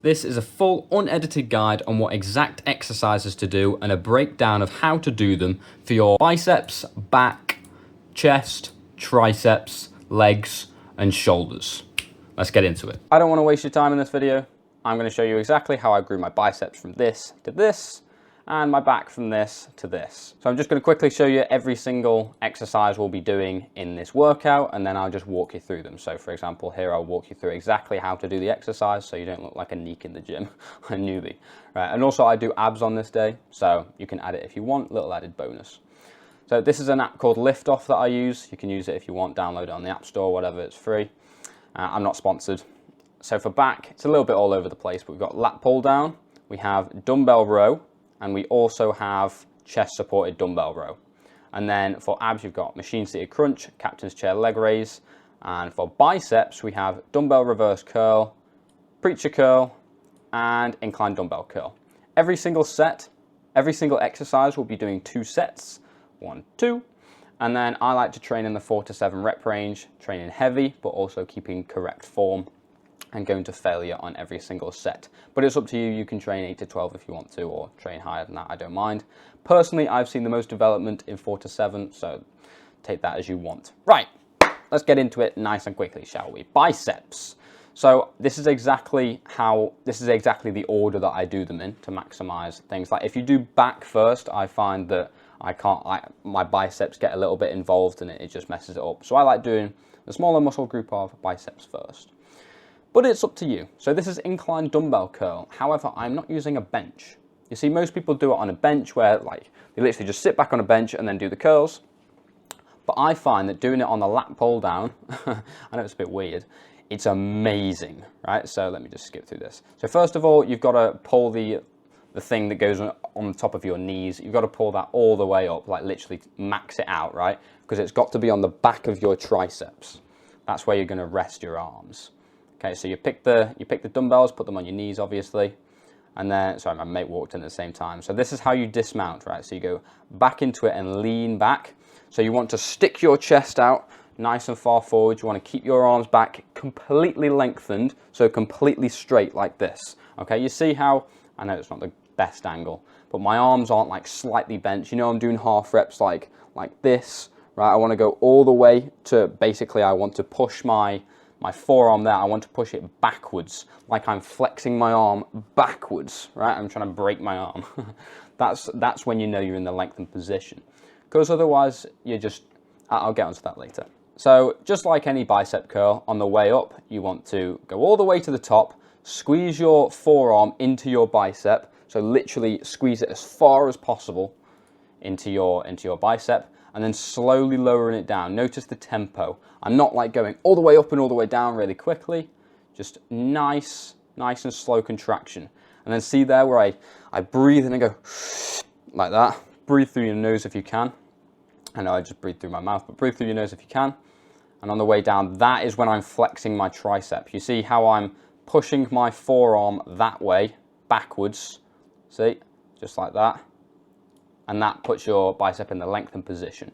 This is a full unedited guide on what exact exercises to do and a breakdown of how to do them for your biceps, back, chest, triceps, legs, and shoulders. Let's get into it. I don't want to waste your time in this video. I'm going to show you exactly how I grew my biceps from this to this, and my back from this to this. So I'm just going to quickly show you every single exercise we'll be doing in this workout, and then I'll just walk you through them. So for example, here I'll walk you through exactly how to do the exercise so you don't look like a neek in the gym, a newbie. Right, and also I do abs on this day, so you can add it if you want, little added bonus. So this is an app called Liftoff that I use. You can use it if you want, download it on the App Store, whatever, it's free. I'm not sponsored. So for back, it's a little bit all over the place, but we've got lat pull down, we have dumbbell row, and we also have chest supported dumbbell row. And then for abs, you've got machine seated crunch, captain's chair leg raise. And for biceps, we have dumbbell reverse curl, preacher curl, and incline dumbbell curl. Every single set, every single exercise, we'll be doing 2 sets, 1, 2. And then I like to train in the 4 to 7 rep range, training heavy, but also keeping correct form and going to failure on every single set. But it's up to you, you can train 8 to 12 if you want to, or train higher than that, I don't mind. Personally, I've seen the most development in 4 to 7, so take that as you want. Right, let's get into it nice and quickly, shall we? Biceps. So this is exactly the order that I do them in to maximize things. Like if you do back first, I find that my biceps get a little bit involved and it just messes it up. So I like doing the smaller muscle group of biceps first. But it's up to you. So this is incline dumbbell curl. However, I'm not using a bench. You see, most people do it on a bench where like they literally just sit back on a bench and then do the curls. But I find that doing it on the lat pull down, I know it's a bit weird, it's amazing, right? So let me just skip through this. So first of all, you've got to pull the thing that goes on the top of your knees. You've got to pull that all the way up, like literally max it out, right? Because it's got to be on the back of your triceps. That's where you're going to rest your arms. Okay, so you pick the dumbbells, put them on your knees, obviously, and then, sorry, my mate walked in at the same time. So this is how you dismount, right? So you go back into it and lean back. So you want to stick your chest out nice and far forward. You want to keep your arms back completely lengthened, so completely straight like this. Okay, you see how, I know it's not the best angle, but my arms aren't like slightly bent. You know, I'm doing half reps like this, right? I want to go all the way to, basically, I want to push my forearm there, I want to push it backwards, like I'm flexing my arm backwards, right? I'm trying to break my arm. That's when you know you're in the lengthened position. Because otherwise, I'll get onto that later. So just like any bicep curl, on the way up, you want to go all the way to the top, squeeze your forearm into your bicep, so literally squeeze it as far as possible into your bicep, and then slowly lowering it down. Notice the tempo. I'm not like going all the way up and all the way down really quickly, just nice and slow contraction. And then see there where I breathe in and go like that. Breathe through your nose if you can. I know I just breathe through my mouth, but breathe through your nose if you can. And on the way down, that is when I'm flexing my tricep. You see how I'm pushing my forearm that way, backwards. See, just like that. And that puts your bicep in the lengthened position.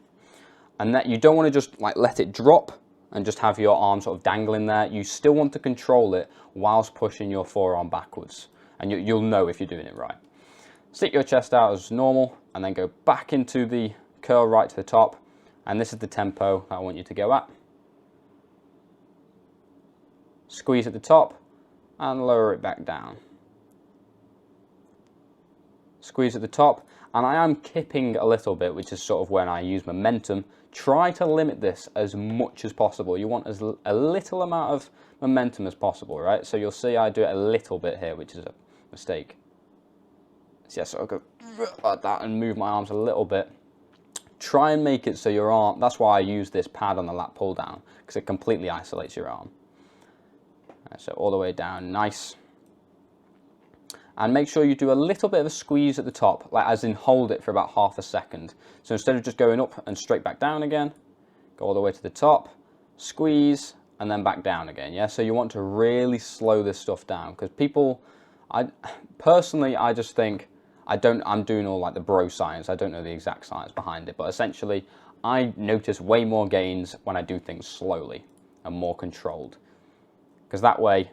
And that you don't want to just like let it drop and just have your arm sort of dangling there. You still want to control it whilst pushing your forearm backwards. And you'll know if you're doing it right. Stick your chest out as normal and then go back into the curl right to the top. And this is the tempo that I want you to go at. Squeeze at the top and lower it back down. Squeeze at the top. And I am kipping a little bit, which is sort of when I use momentum. Try to limit this as much as possible. You want a little amount of momentum as possible, right? So you'll see I do it a little bit here, which is a mistake. So yeah, so I'll go like that and move my arms a little bit. Try and make it so your arm, that's why I use this pad on the lat pull down, because it completely isolates your arm. Right, so all the way down, nice. And make sure you do a little bit of a squeeze at the top, like as in hold it for about half a second. So instead of just going up and straight back down again, go all the way to the top, squeeze, and then back down again, yeah? So you want to really slow this stuff down, because people, personally, I just think, I'm doing all like the bro science, I don't know the exact science behind it, but essentially, I notice way more gains when I do things slowly and more controlled. Because that way,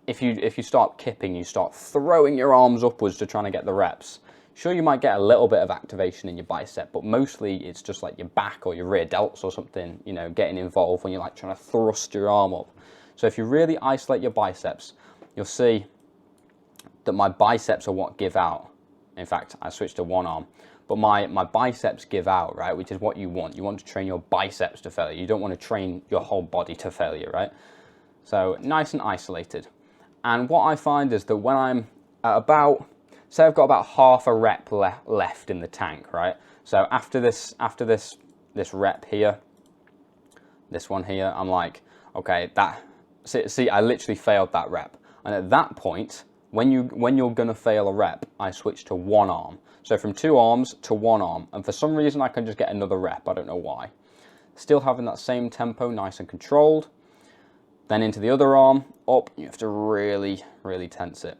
if you start kipping, you start throwing your arms upwards to trying to get the reps. Sure, you might get a little bit of activation in your bicep, but mostly it's just like your back or your rear delts or something, you know, getting involved when you're like trying to thrust your arm up. So if you really isolate your biceps, you'll see that my biceps are what give out. In fact, I switched to one arm, but my biceps give out, right? Which is what you want. You want to train your biceps to failure. You don't want to train your whole body to failure, right? So nice and isolated. And what I find is that when I'm at about, say I've got about half a rep left in the tank, right? So after this rep here, this one here, I'm like, okay, see, I literally failed that rep. And at that point, when you're gonna fail a rep, I switch to one arm. So from 2 arms to 1 arm, and for some reason I can just get another rep, I don't know why. Still having that same tempo, nice and controlled. Then into the other arm, up, you have to really, really tense it.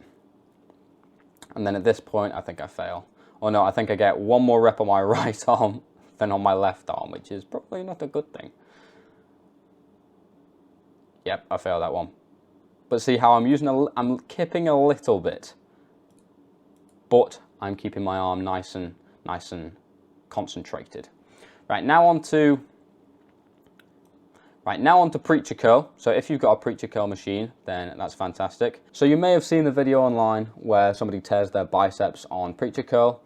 And then at this point, I think I fail. Or no, I think I get 1 more rep on my right arm than on my left arm, which is probably not a good thing. Yep, I failed that one. But see how I'm kipping a little bit, but I'm keeping my arm nice and concentrated. Right now onto preacher curl. So if you've got a preacher curl machine, then that's fantastic. So you may have seen the video online where somebody tears their biceps on preacher curl.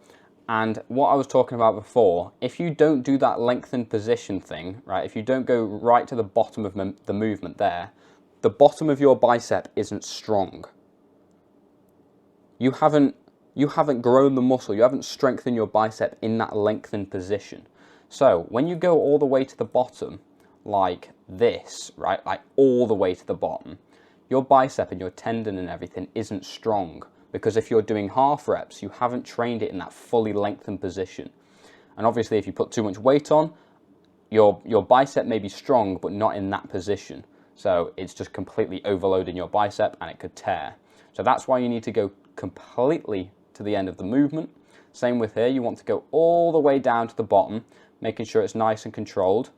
And what I was talking about before, if you don't do that lengthened position thing, right, if you don't go right to the bottom of the movement there, the bottom of your bicep isn't strong. You haven't grown the muscle, you haven't strengthened your bicep in that lengthened position. So when you go all the way to the bottom, like this, right, like all the way to the bottom, your bicep and your tendon and everything isn't strong, because if you're doing half reps, you haven't trained it in that fully lengthened position. And obviously if you put too much weight on, your bicep may be strong, but not in that position. So it's just completely overloading your bicep and it could tear. So that's why you need to go completely to the end of the movement. Same with here, you want to go all the way down to the bottom, making sure it's nice and controlled.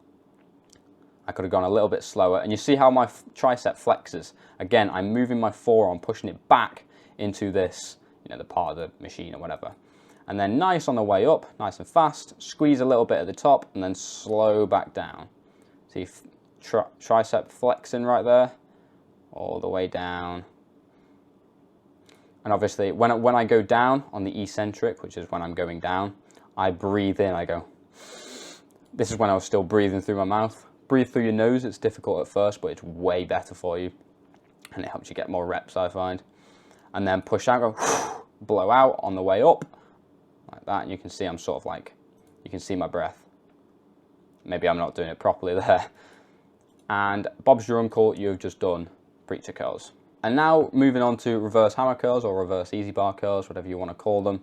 I could have gone a little bit slower, and you see how my tricep flexes. Again, I'm moving my forearm, pushing it back into this, you know, the part of the machine or whatever. And then nice on the way up, nice and fast, squeeze a little bit at the top, and then slow back down. See tricep flexing right there, all the way down. And obviously, when I go down on the eccentric, which is when I'm going down, I breathe in, I go. This is when I was still breathing through my mouth. Breathe through your nose, it's difficult at first, but it's way better for you. And it helps you get more reps, I find. And then push out, go, blow out on the way up, like that. And you can see I'm sort of like, you can see my breath. Maybe I'm not doing it properly there. And Bob's your uncle, you've just done preacher curls. And now moving on to reverse hammer curls or reverse easy bar curls, whatever you want to call them.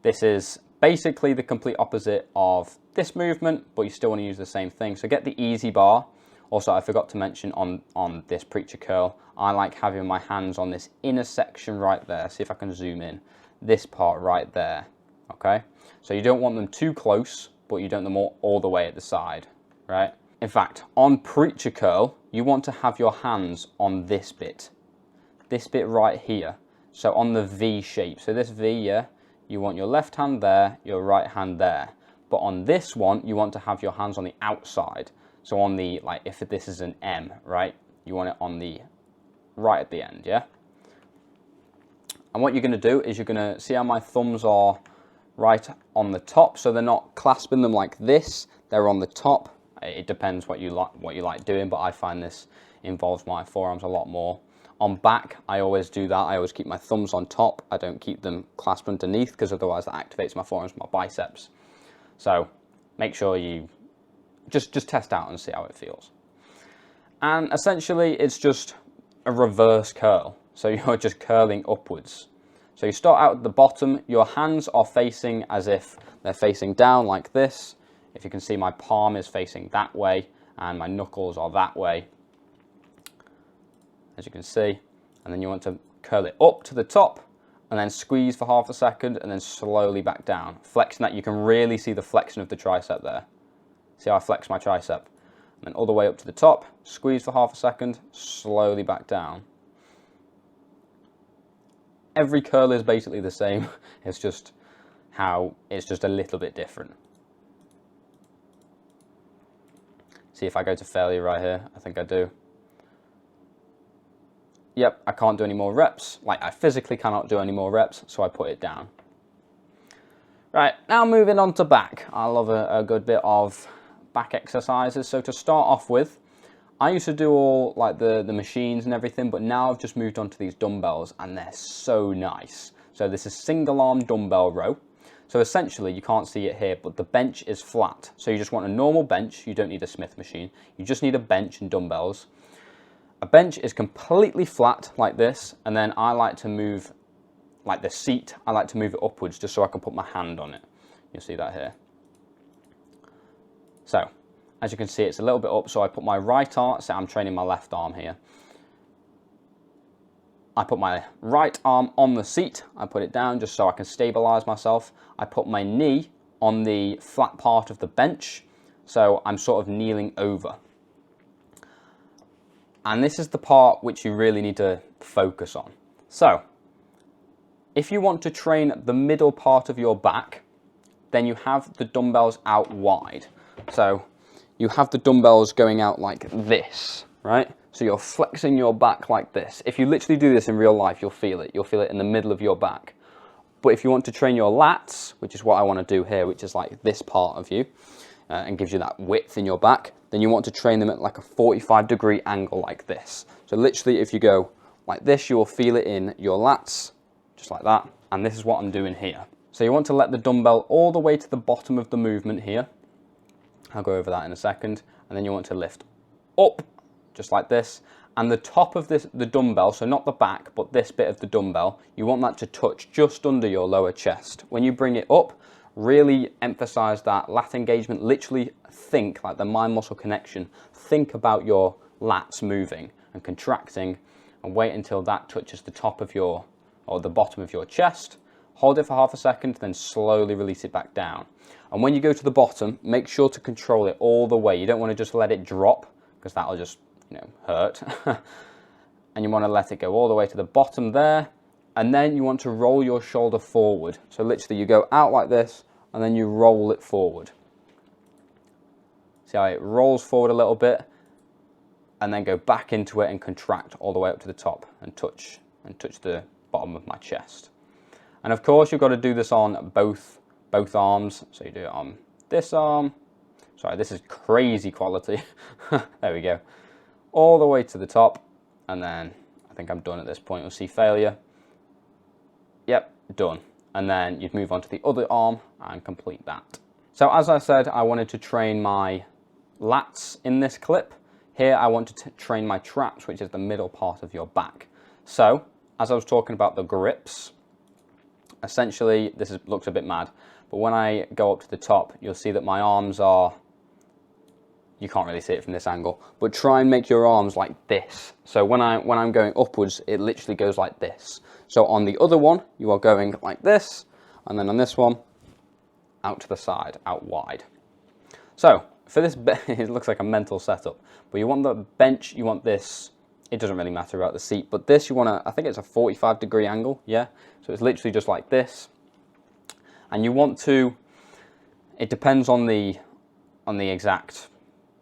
This is basically the complete opposite of this movement, but you still want to use the same thing. So get the easy bar. Also, I forgot to mention on this preacher curl, I like having my hands on this inner section right there. See if I can zoom in. This part right there, okay? So you don't want them too close, but you don't want them all the way at the side, right? In fact, on preacher curl, you want to have your hands on this bit right here. So on the V shape. So this V, yeah, you want your left hand there, your right hand there. But on this one, you want to have your hands on the outside. So on the, like, if this is an M, right, you want it on the right at the end, yeah? And what you're going to do is you're going to see how my thumbs are right on the top. So they're not clasping them like this, they're on the top. It depends what you like doing, but I find this involves my forearms a lot more. On back, I always do that. I always keep my thumbs on top. I don't keep them clasped underneath, because otherwise that activates my forearms, my biceps. So make sure you just test out and see how it feels. And essentially, it's just a reverse curl. So you're just curling upwards. So you start out at the bottom. Your hands are facing as if they're facing down like this. If you can see, my palm is facing that way and my knuckles are that way, as you can see. And then you want to curl it up to the top and then squeeze for half a second and then slowly back down. Flexing that, you can really see the flexion of the tricep there. See how I flex my tricep? And then all the way up to the top, squeeze for half a second, slowly back down. every curl is basically the same. It's just a little bit different. See if I go to failure right here. I think I do. Yep, I can't do any more reps. Like, I physically cannot do any more reps, so I put it down. Right, now moving on to back. I love a good bit of back exercises. So to start off with, I used to do all like the machines and everything, but now I've just moved on to these dumbbells, and they're so nice. So this is single arm dumbbell row. So essentially, you can't see it here, but the bench is flat. So you just want a normal bench. You don't need a Smith machine. You just need a bench and dumbbells. A bench is completely flat like this, and then I like to move, like the seat, I like to move it upwards just so I can put my hand on it. You'll see that here. So, as you can see, it's a little bit up, so I put my right arm, so I'm training my left arm here. I put my right arm on the seat, I put it down just so I can stabilize myself. I put my knee on the flat part of the bench, so I'm sort of kneeling over. And this is the part which you really need to focus on. So, if you want to train the middle part of your back, then you have the dumbbells out wide. So, you have the dumbbells going out like this, right? So you're flexing your back like this. If you literally do this in real life, you'll feel it. You'll feel it in the middle of your back. But if you want to train your lats, which is what I want to do here, which is like this part of you, and gives you that width in your back, then you want to train them at like a 45-degree angle like this. So literally, if you go like this, you will feel it in your lats, just like that. And this is what I'm doing here. So you want to let the dumbbell all the way to the bottom of the movement here. I'll go over that in a second. And then you want to lift up, just like this. And the top of the dumbbell, so not the back, but this bit of the dumbbell, you want that to touch just under your lower chest. When you bring it up, really emphasize that lat engagement. Literally think, like the mind-muscle connection, think about your lats moving and contracting, and wait until that touches the top of your, or the bottom of your chest. Hold it for half a second, then slowly release it back down. And when you go to the bottom, make sure to control it all the way. You don't want to just let it drop, because that'll just, hurt. And you want to let it go all the way to the bottom there. And then you want to roll your shoulder forward. So literally you go out like this, and then you roll it forward. See how it rolls forward a little bit, and then go back into it and contract all the way up to the top and touch the bottom of my chest. And of course, you've got to do this on both arms. So you do it on this arm. Sorry, this is crazy quality. There we go. All the way to the top, and then I think I'm done at this point. You'll see failure. Yep, done. And then you'd move on to the other arm and complete that. So as I said, I wanted to train my lats in this clip. Here I want to train my traps, which is the middle part of your back. So, as I was talking about the grips, essentially, looks a bit mad, but when I go up to the top, you'll see that my arms are, you can't really see it from this angle, but try and make your arms like this. So when I'm going upwards, it literally goes like this. So on the other one, you are going like this, and then on this one, out to the side, out wide. So for this, it looks like a mental setup, but you want the bench, you want this, it doesn't really matter about the seat, but this you want to, I think it's a 45-degree angle, yeah? So it's literally just like this. And you want to, it depends on the exact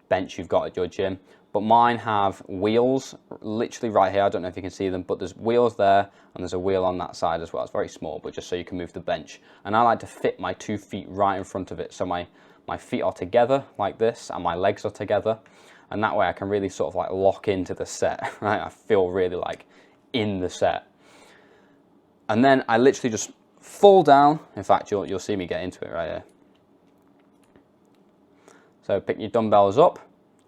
bench you've got at your gym, but mine have wheels literally right here. I don't know if you can see them, but there's wheels there and there's a wheel on that side as well. It's very small, but just so you can move the bench. And I like to fit my 2 feet right in front of it, so my feet are together like this and my legs are together, and that way I can really sort of like lock into the set, right? I feel really like in the set. And then I literally just fall down. In fact, you'll see me get into it right here. So pick your dumbbells up.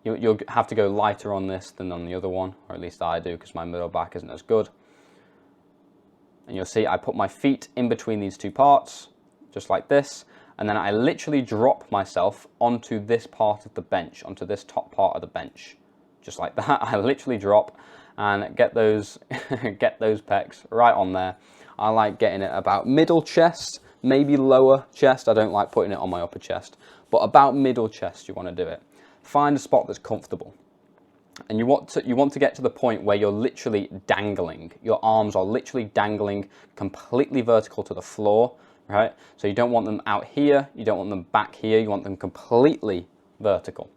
You'll have to go lighter on this than on the other one, or at least I do, because my middle back isn't as good. And you'll see I put my feet in between these 2 parts, just like this, and then I literally drop myself onto this part of the bench, onto this top part of the bench, just like that. I literally drop and get those pecs right on there. I like getting it about middle chest, maybe lower chest. I don't like putting it on my upper chest, but about middle chest you want to do it. Find a spot that's comfortable. And you want to get to the point where you're literally dangling. Your arms are literally dangling completely vertical to the floor, right? So you don't want them out here, you don't want them back here, you want them completely vertical.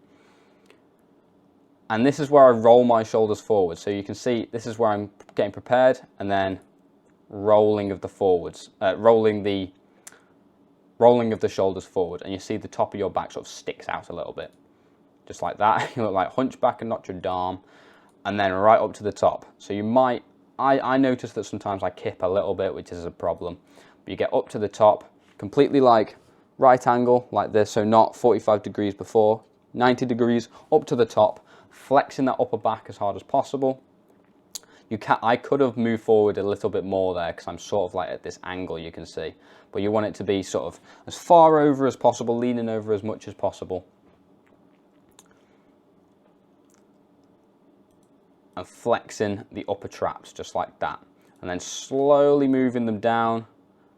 And this is where I roll my shoulders forward. So you can see this is where I'm getting prepared, and then rolling of the forwards, rolling of the shoulders forward, and you see the top of your back sort of sticks out a little bit. Just like that. You look like Hunchback and Notre Dame, and then right up to the top. So you might, I notice that sometimes I kip a little bit, which is a problem. But you get up to the top, completely like right angle, like this, so not 45 degrees before, 90 degrees, up to the top, flexing that upper back as hard as possible. I could have moved forward a little bit more there, because I'm sort of like at this angle, you can see. But you want it to be sort of as far over as possible, leaning over as much as possible. And flexing the upper traps just like that, and then slowly moving them down,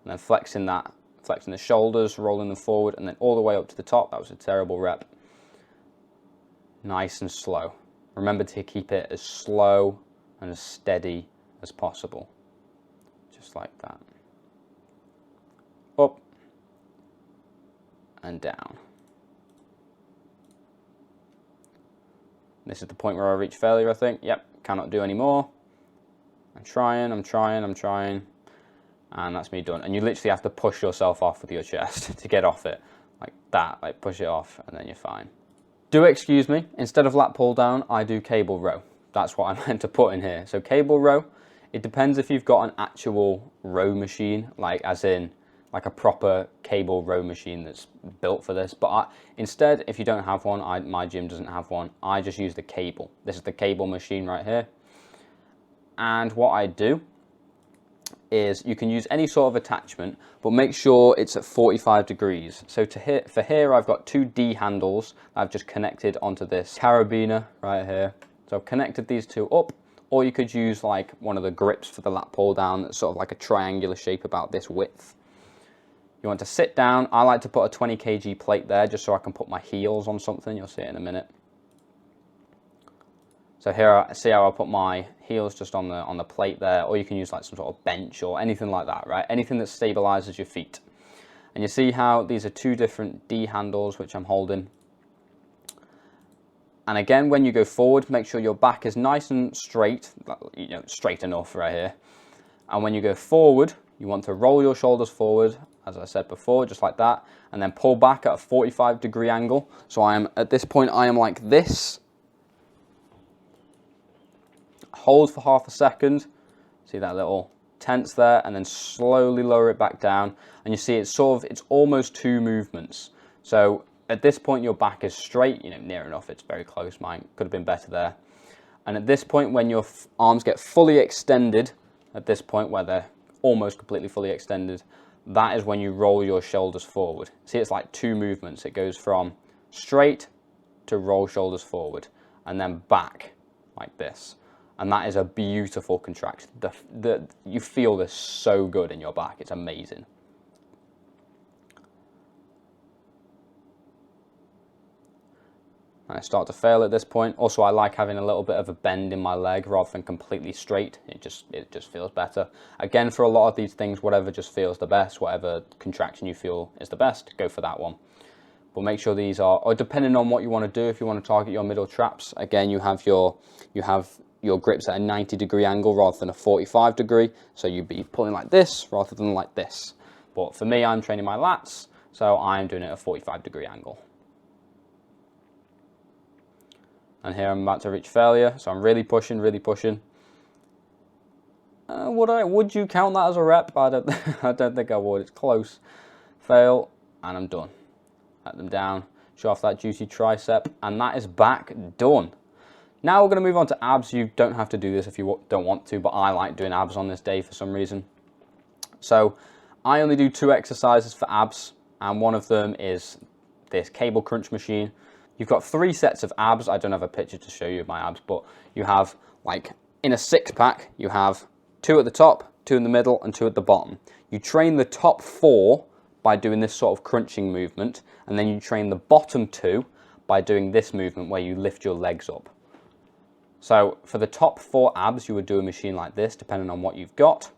and then flexing the shoulders, rolling them forward, and then all the way up to the top. That was a terrible rep. Nice and slow. Remember to keep it as slow and as steady as possible, just like that. Up and down. This is the point where I reach failure, I think. Yep, cannot do any more. I'm trying, and that's me done. And you literally have to push yourself off with your chest to get off it, like that, like push it off, and then you're fine. Do excuse me, instead of lat pull down, I do cable row. That's what I meant to put in here. So cable row, it depends if you've got an actual row machine, like as in, like a proper cable row machine that's built for this. But instead, if you don't have one, my gym doesn't have one, I just use the cable. This is the cable machine right here. And what I do is, you can use any sort of attachment, but make sure it's at 45 degrees. So for here, I've got two D handles I've just connected onto this carabiner right here. So I've connected these two up, or you could use like one of the grips for the lat pull down that's sort of like a triangular shape about this width. You want to sit down. I like to put a 20 kg plate there just so I can put my heels on something. You'll see it in a minute. So here, see how I put my heels just on the plate there, or you can use like some sort of bench or anything like that, right? Anything that stabilizes your feet. And you see how these are two different D handles which I'm holding. And again, when you go forward, make sure your back is nice and straight, you know, straight enough right here. And when you go forward, you want to roll your shoulders forward, as I said before, just like that, and then pull back at a 45 degree angle. So at this point, I am like this. Hold for half a second. See that little tense there, and then slowly lower it back down. And you see it's almost two movements. So at this point, your back is straight, you know, near enough. It's very close. Mine could have been better there. And at this point, when your arms get fully extended, at this point where they're almost completely fully extended, that is when you roll your shoulders forward. See, it's like two movements. It goes from straight to roll shoulders forward, and then back like this. And that is a beautiful contraction. You feel this so good in your back. It's amazing. I start to fail at this point. Also, I like having a little bit of a bend in my leg rather than completely straight. It just feels better. Again, for a lot of these things, whatever just feels the best, whatever contraction you feel is the best, go for that one. But make sure these are, or depending on what you want to do, if you want to target your middle traps, again, you have your grips at a 90 degree angle rather than a 45 degree. So you'd be pulling like this rather than like this. But for me, I'm training my lats, so I'm doing it at a 45 degree angle. And here I'm about to reach failure, so I'm really pushing, really pushing. Would you count that as a rep? I don't think I would. It's close. Fail, and I'm done. Let them down, show off that juicy tricep, and that is back done. Now we're going to move on to abs. You don't have to do this if you don't want to, but I like doing abs on this day for some reason. So I only do 2 exercises for abs, and one of them is this cable crunch machine. You've got 3 sets of abs. I don't have a picture to show you of my abs, but you have, like, in a 6-pack, you have 2 at the top, 2 in the middle, and 2 at the bottom. You train the top 4 by doing this sort of crunching movement, and then you train the bottom 2 by doing this movement where you lift your legs up. So for the top 4 abs, you would do a machine like this, depending on what you've got.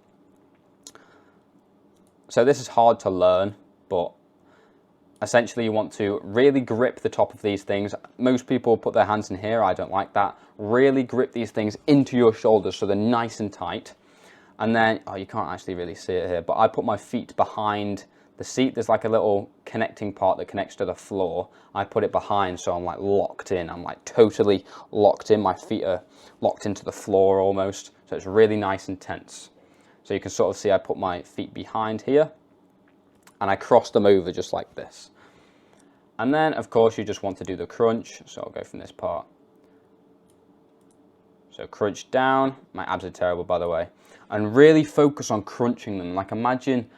So this is hard to learn, but essentially you want to really grip the top of these things. Most people put their hands in here, I don't like that. Really grip these things into your shoulders so they're nice and tight. And then, oh, you can't actually really see it here, but I put my feet behind the seat. There's like a little connecting part that connects to the floor. I put it behind so I'm like locked in. I'm like totally locked in. My feet are locked into the floor almost. So it's really nice and tense. So you can sort of see I put my feet behind here and I cross them over just like this. And then of course you just want to do the crunch. So I'll go from this part. So crunch down. My abs are terrible, by the way. And really focus on crunching them. Like imagine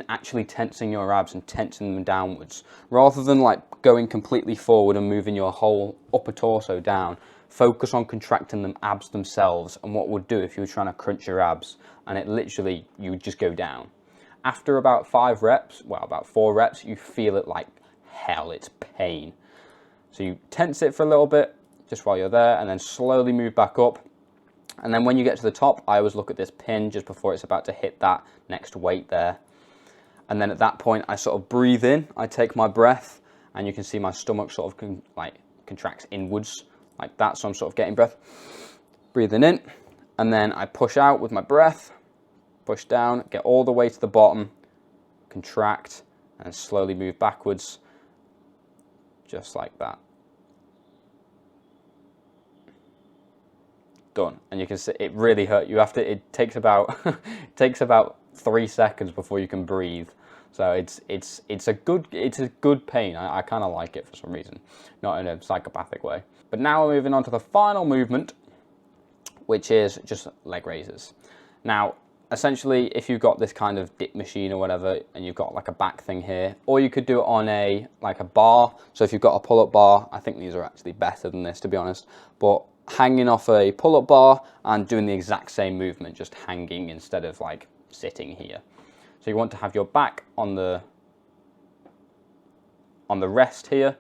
actually tensing your abs and tensing them downwards. Rather than like going completely forward and moving your whole upper torso down. Focus on contracting them abs themselves and what would do if you were trying to crunch your abs and it literally, you would just go down. After about 5 reps, well about 4 reps, you feel it like hell, it's pain. So you tense it for a little bit, just while you're there, and then slowly move back up. And then when you get to the top, I always look at this pin just before it's about to hit that next weight there. And then at that point, I sort of breathe in, I take my breath, and you can see my stomach sort of contracts inwards like that. So I'm sort of getting breath, breathing in, and then I push out with my breath, push down, get all the way to the bottom, contract, and slowly move backwards, just like that. Done. And you can see it really hurt. You have to, it takes about it takes about 3 seconds before you can breathe. So it's a good pain. I kind of like it for some reason, not in a psychopathic way. But now we're moving on to the final movement, which is just leg raises. Now, essentially, if you've got this kind of dip machine or whatever, and you've got like a back thing here, or you could do it on a bar. So if you've got a pull-up bar, I think these are actually better than this, to be honest. But hanging off a pull-up bar and doing the exact same movement, just hanging instead of like sitting here. So you want to have your back on the rest here,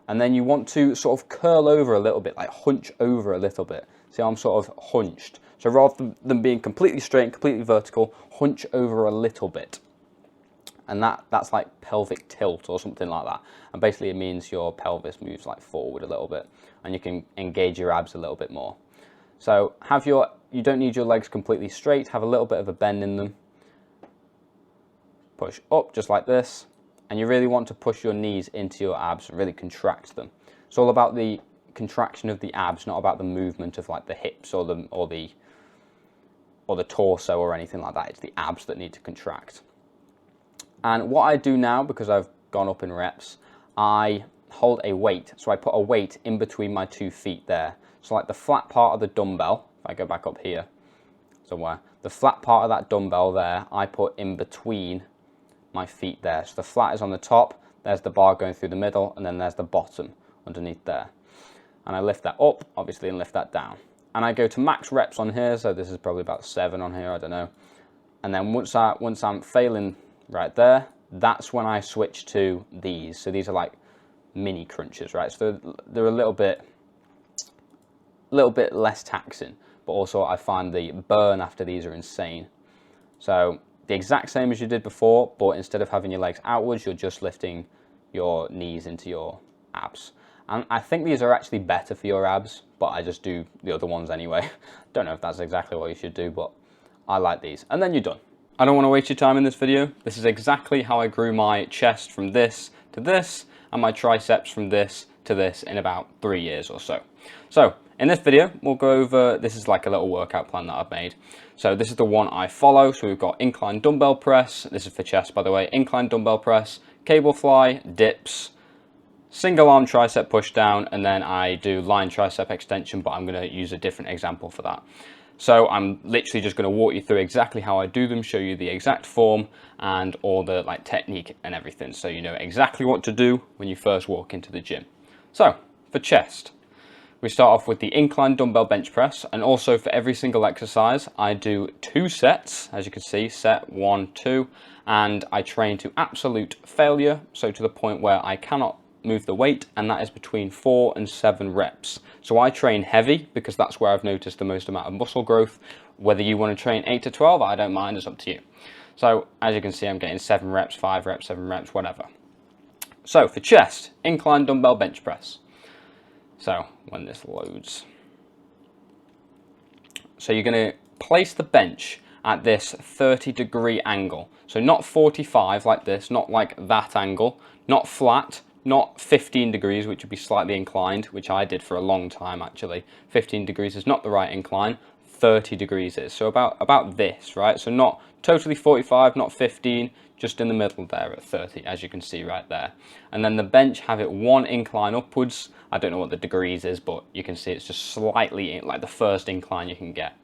and then you want to sort of curl over a little bit, like hunch over a little bit. See, I'm sort of hunched. So rather than being completely straight and completely vertical, hunch over a little bit. And that's like pelvic tilt or something like that. And basically it means your pelvis moves like forward a little bit and you can engage your abs a little bit more. So you don't need your legs completely straight, have a little bit of a bend in them. Push up just like this. And you really want to push your knees into your abs and really contract them. It's all about the contraction of the abs, not about the movement of like the hips or the torso or anything like that. It's the abs that need to contract. And what I do now, because I've gone up in reps, I hold a weight. So I put a weight in between my 2 feet there. So like the flat part of the dumbbell, if I go back up here somewhere, the flat part of that dumbbell there, I put in between my feet there. So the flat is on the top, there's the bar going through the middle, and then there's the bottom underneath there. And I lift that up, obviously, and lift that down. And I go to max reps on here, so this is probably about 7 on here, I don't know. And then once I'm failing right there, that's when I switch to these. So these are like mini crunches, right? So they're a little bit less taxing, but also I find the burn after these are insane. So the exact same as you did before, but instead of having your legs outwards, you're just lifting your knees into your abs. And I think these are actually better for your abs, but I just do the other ones anyway. Don't know if that's exactly what you should do, but I like these. And then you're done. I don't want to waste your time in this video. This is exactly how I grew my chest from this to this, and my triceps from this to this in about 3 years or so. So in this video, we'll go over, this is like a little workout plan that I've made. So this is the one I follow. So we've got incline dumbbell press. This is for chest, by the way. Incline dumbbell press, cable fly, dips, single arm tricep push down, and then I do line tricep extension, but I'm going to use a different example for that. So I'm literally just going to walk you through exactly how I do them, show you the exact form and all the like technique and everything, so you know exactly what to do when you first walk into the gym. So for chest, we start off with the incline dumbbell bench press, and also for every single exercise I do 2 sets, as you can see, set 1, 2, and I train to absolute failure, so to the point where I cannot move the weight, and that is between 4 and 7 reps. So I train heavy because that's where I've noticed the most amount of muscle growth. Whether you want to train 8 to 12, I don't mind, it's up to you. So as you can see, I'm getting 7 reps, 5 reps, 7 reps, whatever. So for chest, incline dumbbell bench press. So when this loads. So you're going to place the bench at this 30-degree angle. So not 45 like this, not like that angle, not flat, not 15 degrees, which would be slightly inclined, which I did for a long time actually. 15 degrees is not the right incline, 30 degrees is. So about this, right? So not totally 45, not 15, just in the middle there at 30, as you can see right there. And then the bench, have it one incline upwards. I don't know what the degrees is, but you can see it's just slightly like the first incline you can get.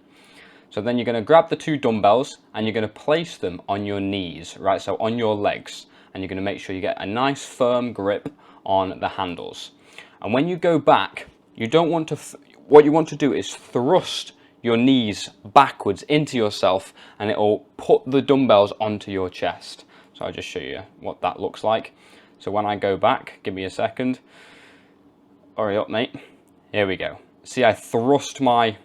So then you're going to grab the 2 dumbbells and you're going to place them on your knees, right? So on your legs, and you're going to make sure you get a nice firm grip on the handles. And when you go back, you don't want to, what you want to do is thrust your knees backwards into yourself, and it will put the dumbbells onto your chest. So I'll just show you what that looks like. So when I go back, give me a second. Hurry up, mate. Here we go. See, I thrust my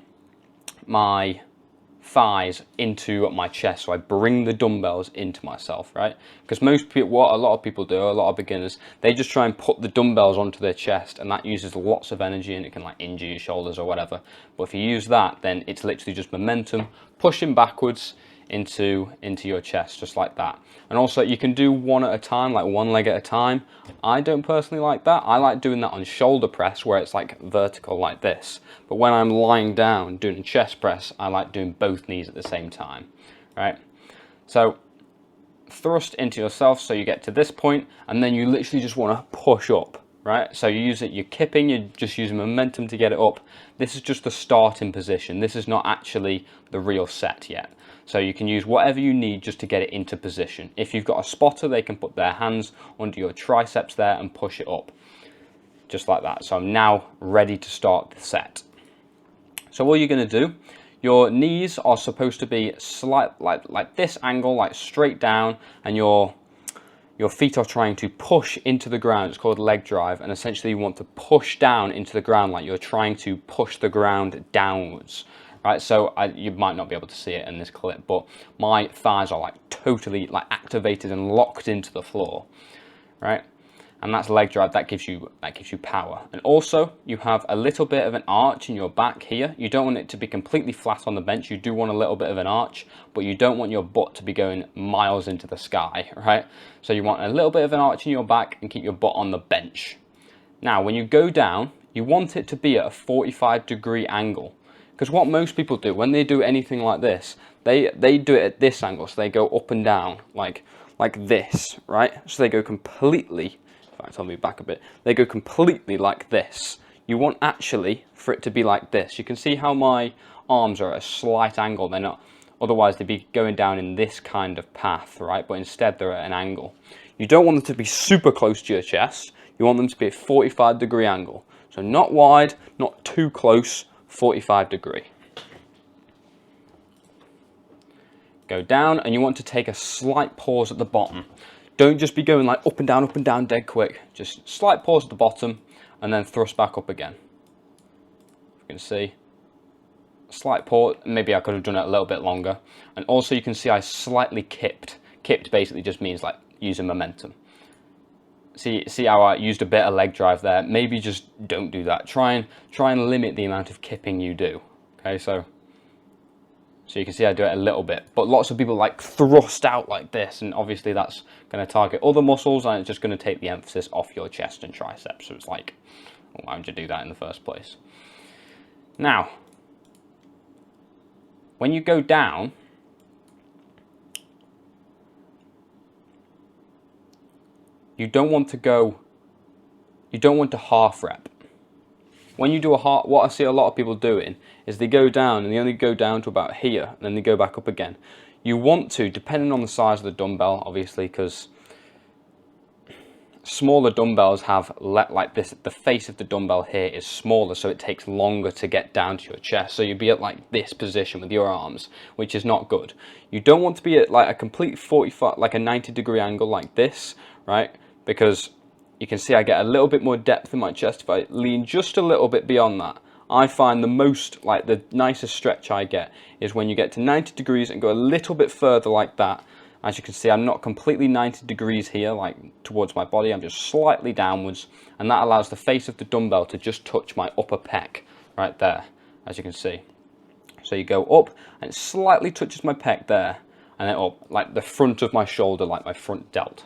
thighs into my chest, so I bring the dumbbells into myself, right? Because most people, what a lot of people do, a lot of beginners, they just try and put the dumbbells onto their chest, and that uses lots of energy and it can like injure your shoulders or whatever. But if you use that, then it's literally just momentum pushing backwards into your chest, just like that. And also you can do one at a time, like one leg at a time. I don't personally like that. I like doing that on shoulder press where it's like vertical like this. But when I'm lying down doing a chest press, I like doing both knees at the same time, right? So thrust into yourself so you get to this point, and then you literally just want to push up, right? So you use it, you're kipping, you're just using momentum to get it up. This is just the starting position. This is not actually the real set yet. So you can use whatever you need just to get it into position. If you've got a spotter, they can put their hands under your triceps there and push it up, just like that. So I'm now ready to start the set. So what you're going to do, your knees are supposed to be slight, like this angle, like straight down, and your feet are trying to push into the ground. It's called leg drive, and essentially you want to push down into the ground like you're trying to push the ground downwards. Right, so you might not be able to see it in this clip, but my thighs are like totally like activated and locked into the floor, right? And that's leg drive. That gives you power. And also you have a little bit of an arch in your back here. You don't want it to be completely flat on the bench. You do want a little bit of an arch, but you don't want your butt to be going miles into the sky, right? So you want a little bit of an arch in your back and keep your butt on the bench. Now, when you go down, you want it to be at a 45-degree angle. Because what most people do when they do anything like this, they do it at this angle, so they go up and down like this, right? So they go completely, in fact I'll move back a bit, they go completely like this. You want actually for it to be like this. You can see how my arms are at a slight angle, they're not, otherwise they'd be going down in this kind of path, right? But instead they're at an angle. You don't want them to be super close to your chest, you want them to be at a 45-degree angle. So not wide, not too close, 45-degree. Go down, and you want to take a slight pause at the bottom. Don't just be going like up and down dead quick. Just slight pause at the bottom and then thrust back up again. You can see slight pause. Maybe I could have done it a little bit longer. And also you can see I slightly kipped. Kipped basically just means like using momentum. See how I used a bit of leg drive there. Maybe just don't do that. Try and limit the amount of kipping you do. Okay, so you can see I do it a little bit, but lots of people like thrust out like this, and obviously that's going to target other muscles, and it's just going to take the emphasis off your chest and triceps. So it's like, well, why would you do that in the first place? Now, when you go down, you don't want to half rep. When you do a half, what I see a lot of people doing is they go down and they only go down to about here, and then they go back up again. You want to, depending on the size of the dumbbell, obviously, because smaller dumbbells have like this, the face of the dumbbell here is smaller, so it takes longer to get down to your chest. So you'd be at like this position with your arms, which is not good. You don't want to be at like a complete 45, like a 90-degree angle like this, right? Because you can see I get a little bit more depth in my chest. If I lean just a little bit beyond that, I find the most, like the nicest stretch I get is when you get to 90 degrees and go a little bit further like that. As you can see, I'm not completely 90 degrees here, like towards my body, I'm just slightly downwards, and that allows the face of the dumbbell to just touch my upper pec right there, as you can see. So you go up and it slightly touches my pec there, and then up, like the front of my shoulder, like my front delt.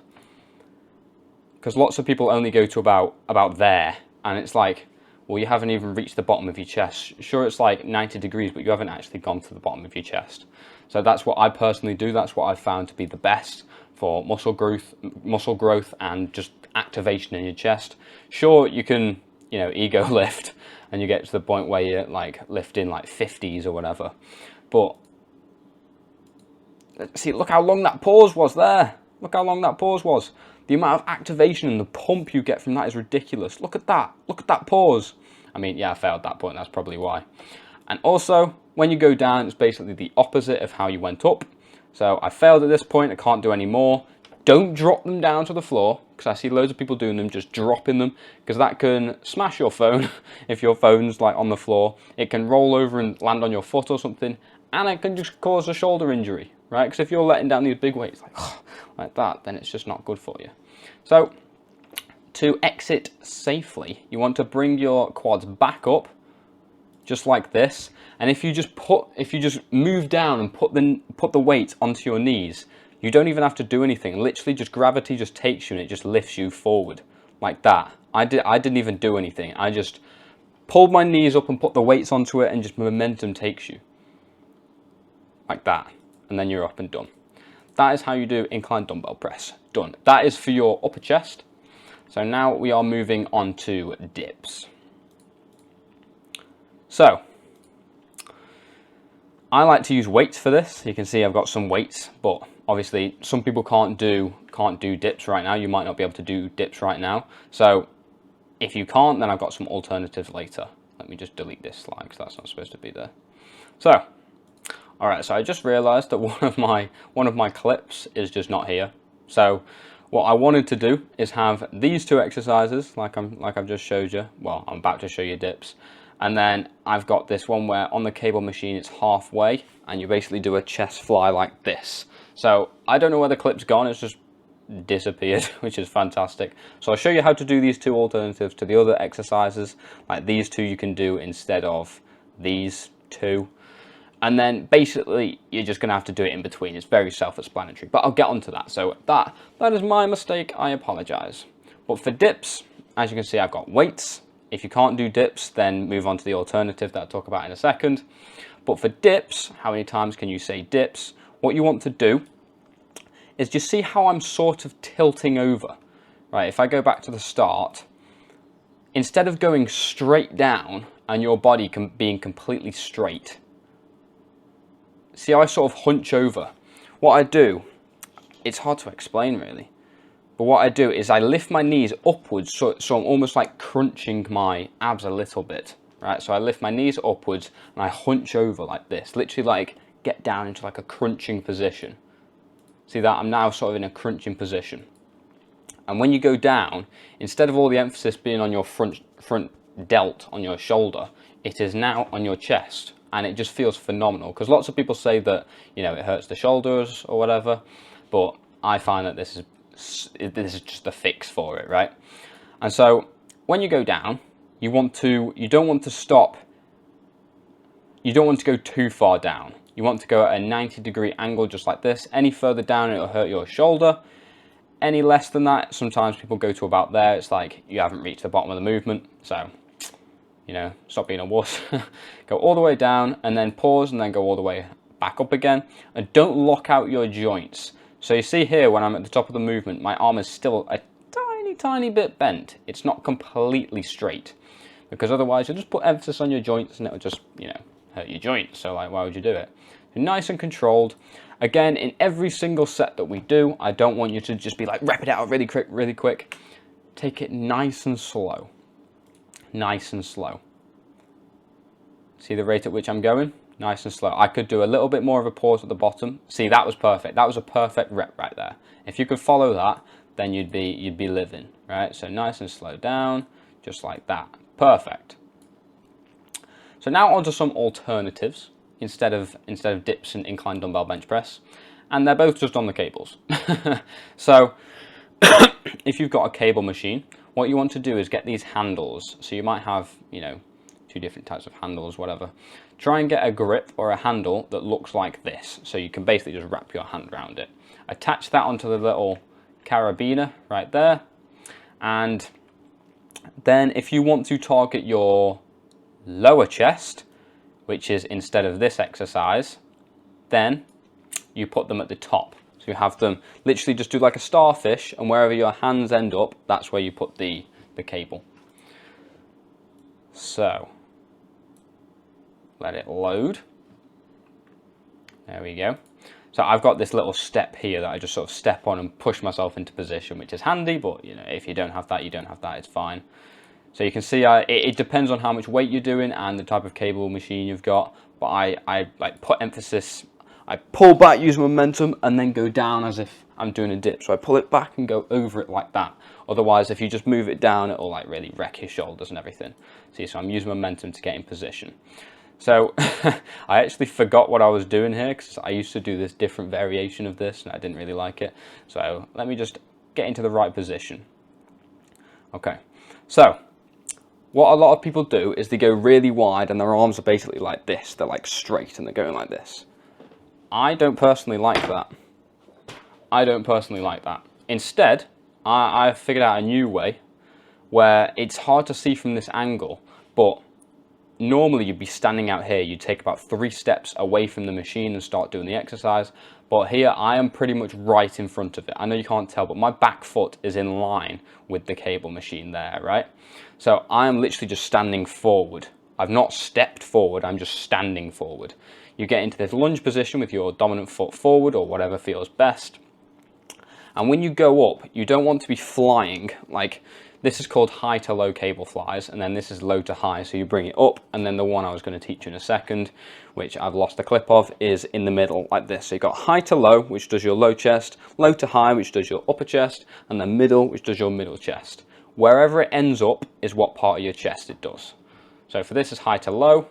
Because lots of people only go to about there, and it's like, well, you haven't even reached the bottom of your chest. Sure, it's like 90 degrees, but you haven't actually gone to the bottom of your chest. So that's what I personally do. That's what I've found to be the best for muscle growth and just activation in your chest. Sure, you can, you know, ego lift, and you get to the point where you're like lifting like 50s or whatever. But see, look how long that pause was there. Look how long that pause was. The amount of activation and the pump you get from that is ridiculous. Look at that. Look at that pause. I mean, yeah, I failed that point. That's probably why. And also, when you go down, it's basically the opposite of how you went up. So I failed at this point. I can't do any more. Don't drop them down to the floor, because I see loads of people doing them, just dropping them, because that can smash your phone if your phone's like on the floor. It can roll over and land on your foot or something, and it can just cause a shoulder injury, right? Because if you're letting down these big weights like that, then it's just not good for you. So to exit safely, you want to bring your quads back up, just like this. And if you just move down and put the weight onto your knees, you don't even have to do anything. Literally, just gravity just takes you and it just lifts you forward like that. I didn't even do anything. I just pulled my knees up and put the weights onto it, and just momentum takes you like that, and then you're up and done. That is how you do incline dumbbell press. Done. That is for your upper chest. So now we are moving on to dips. So I like to use weights for this. You can see I've got some weights, but obviously some people can't do dips right now. You might not be able to do dips right now. So if you can't, then I've got some alternatives later. Let me just delete this slide because that's not supposed to be there. So, all right, so I just realized that one of my clips is just not here. So what I wanted to do is have these two exercises like I've just showed you. Well, I'm about to show you dips. And then I've got this one where on the cable machine it's halfway, and you basically do a chest fly like this. So I don't know where the clip's gone, it's just disappeared, which is fantastic. So I'll show you how to do these two alternatives to the other exercises. Like these two you can do instead of these two. And then basically you're just gonna have to do it in between. It's very self-explanatory, but I'll get onto that. So that is my mistake, I apologize. But for dips, as you can see, I've got weights. If you can't do dips, then move on to the alternative that I'll talk about in a second. But for dips, how many times can you say dips? What you want to do is just see how I'm sort of tilting over, right? If I go back to the start, instead of going straight down and your body being completely straight, see how I sort of hunch over? What I do, it's hard to explain really, but what I do is I lift my knees upwards, so I'm almost like crunching my abs a little bit, right? So I lift my knees upwards and I hunch over like this, literally like get down into like a crunching position. See that? I'm now sort of in a crunching position. And when you go down, instead of all the emphasis being on your front delt, on your shoulder, it is now on your chest. And it just feels phenomenal, because lots of people say that, you know, it hurts the shoulders or whatever, but I find that this is just a fix for it, right? And so when you go down, you don't want to stop, you don't want to go too far down. You want to go at a 90-degree angle just like this. Any further down, it'll hurt your shoulder. Any less than that, sometimes people go to about there. It's like you haven't reached the bottom of the movement. So, you know, stop being a wuss. Go all the way down and then pause and then go all the way back up again. And don't lock out your joints. So you see here, when I'm at the top of the movement, my arm is still a tiny bit bent. It's not completely straight, because otherwise you'll just put emphasis on your joints and it'll just, you know, hurt your joints. So like, why would you do it? Nice and controlled. Again, in every single set that we do, I don't want you to just be like, rep it out really quick. Take it nice and slow. Nice and slow. See the rate at which I'm going? Nice and slow. I could do a little bit more of a pause at the bottom. See, that was perfect. That was a perfect rep right there. If you could follow that, then you'd be living, right? So nice and slow down, just like that. Perfect. So now onto some alternatives instead of dips and incline dumbbell bench press, and they're both just on the cables. So if you've got a cable machine, what you want to do is get these handles. So you might have, you know, 2 different types of handles, whatever. Try and get a grip or a handle that looks like this. So you can basically just wrap your hand around it. Attach that onto the little carabiner right there. And then if you want to target your lower chest, which is instead of this exercise, then you put them at the top. So you have them literally just do like a starfish, and wherever your hands end up, that's where you put the cable. So let it load. There we go. So I've got this little step here that I just sort of step on and push myself into position, which is handy, but you know, if you don't have that, you don't have that, it's fine. So you can see it depends on how much weight you're doing and the type of cable machine you've got, but I like put emphasis, I pull back, use momentum, and then go down as if I'm doing a dip. So I pull it back and go over it like that. Otherwise, if you just move it down, it'll like really wreck your shoulders and everything. See, so I'm using momentum to get in position. So I actually forgot what I was doing here because I used to do this different variation of this and I didn't really like it. So let me just get into the right position. Okay, so what a lot of people do is they go really wide and their arms are basically like this. They're like straight and they're going like this. I don't personally like that. I don't personally like that. Instead, I've figured out a new way where it's hard to see from this angle, but normally you'd be standing out here. You'd take about 3 steps away from the machine and start doing the exercise. But here I am pretty much right in front of it. I know you can't tell, but my back foot is in line with the cable machine there, right? So I am literally just standing forward. I've not stepped forward, I'm just standing forward. You get into this lunge position with your dominant foot forward or whatever feels best. And when you go up, you don't want to be flying. Like, this is called high to low cable flies, and then this is low to high. So you bring it up, and then the one I was going to teach you in a second, which I've lost the clip of, is in the middle like this. So you've got high to low, which does your low chest, low to high, which does your upper chest, and then middle, which does your middle chest. Wherever it ends up is what part of your chest it does. So for this is high to low.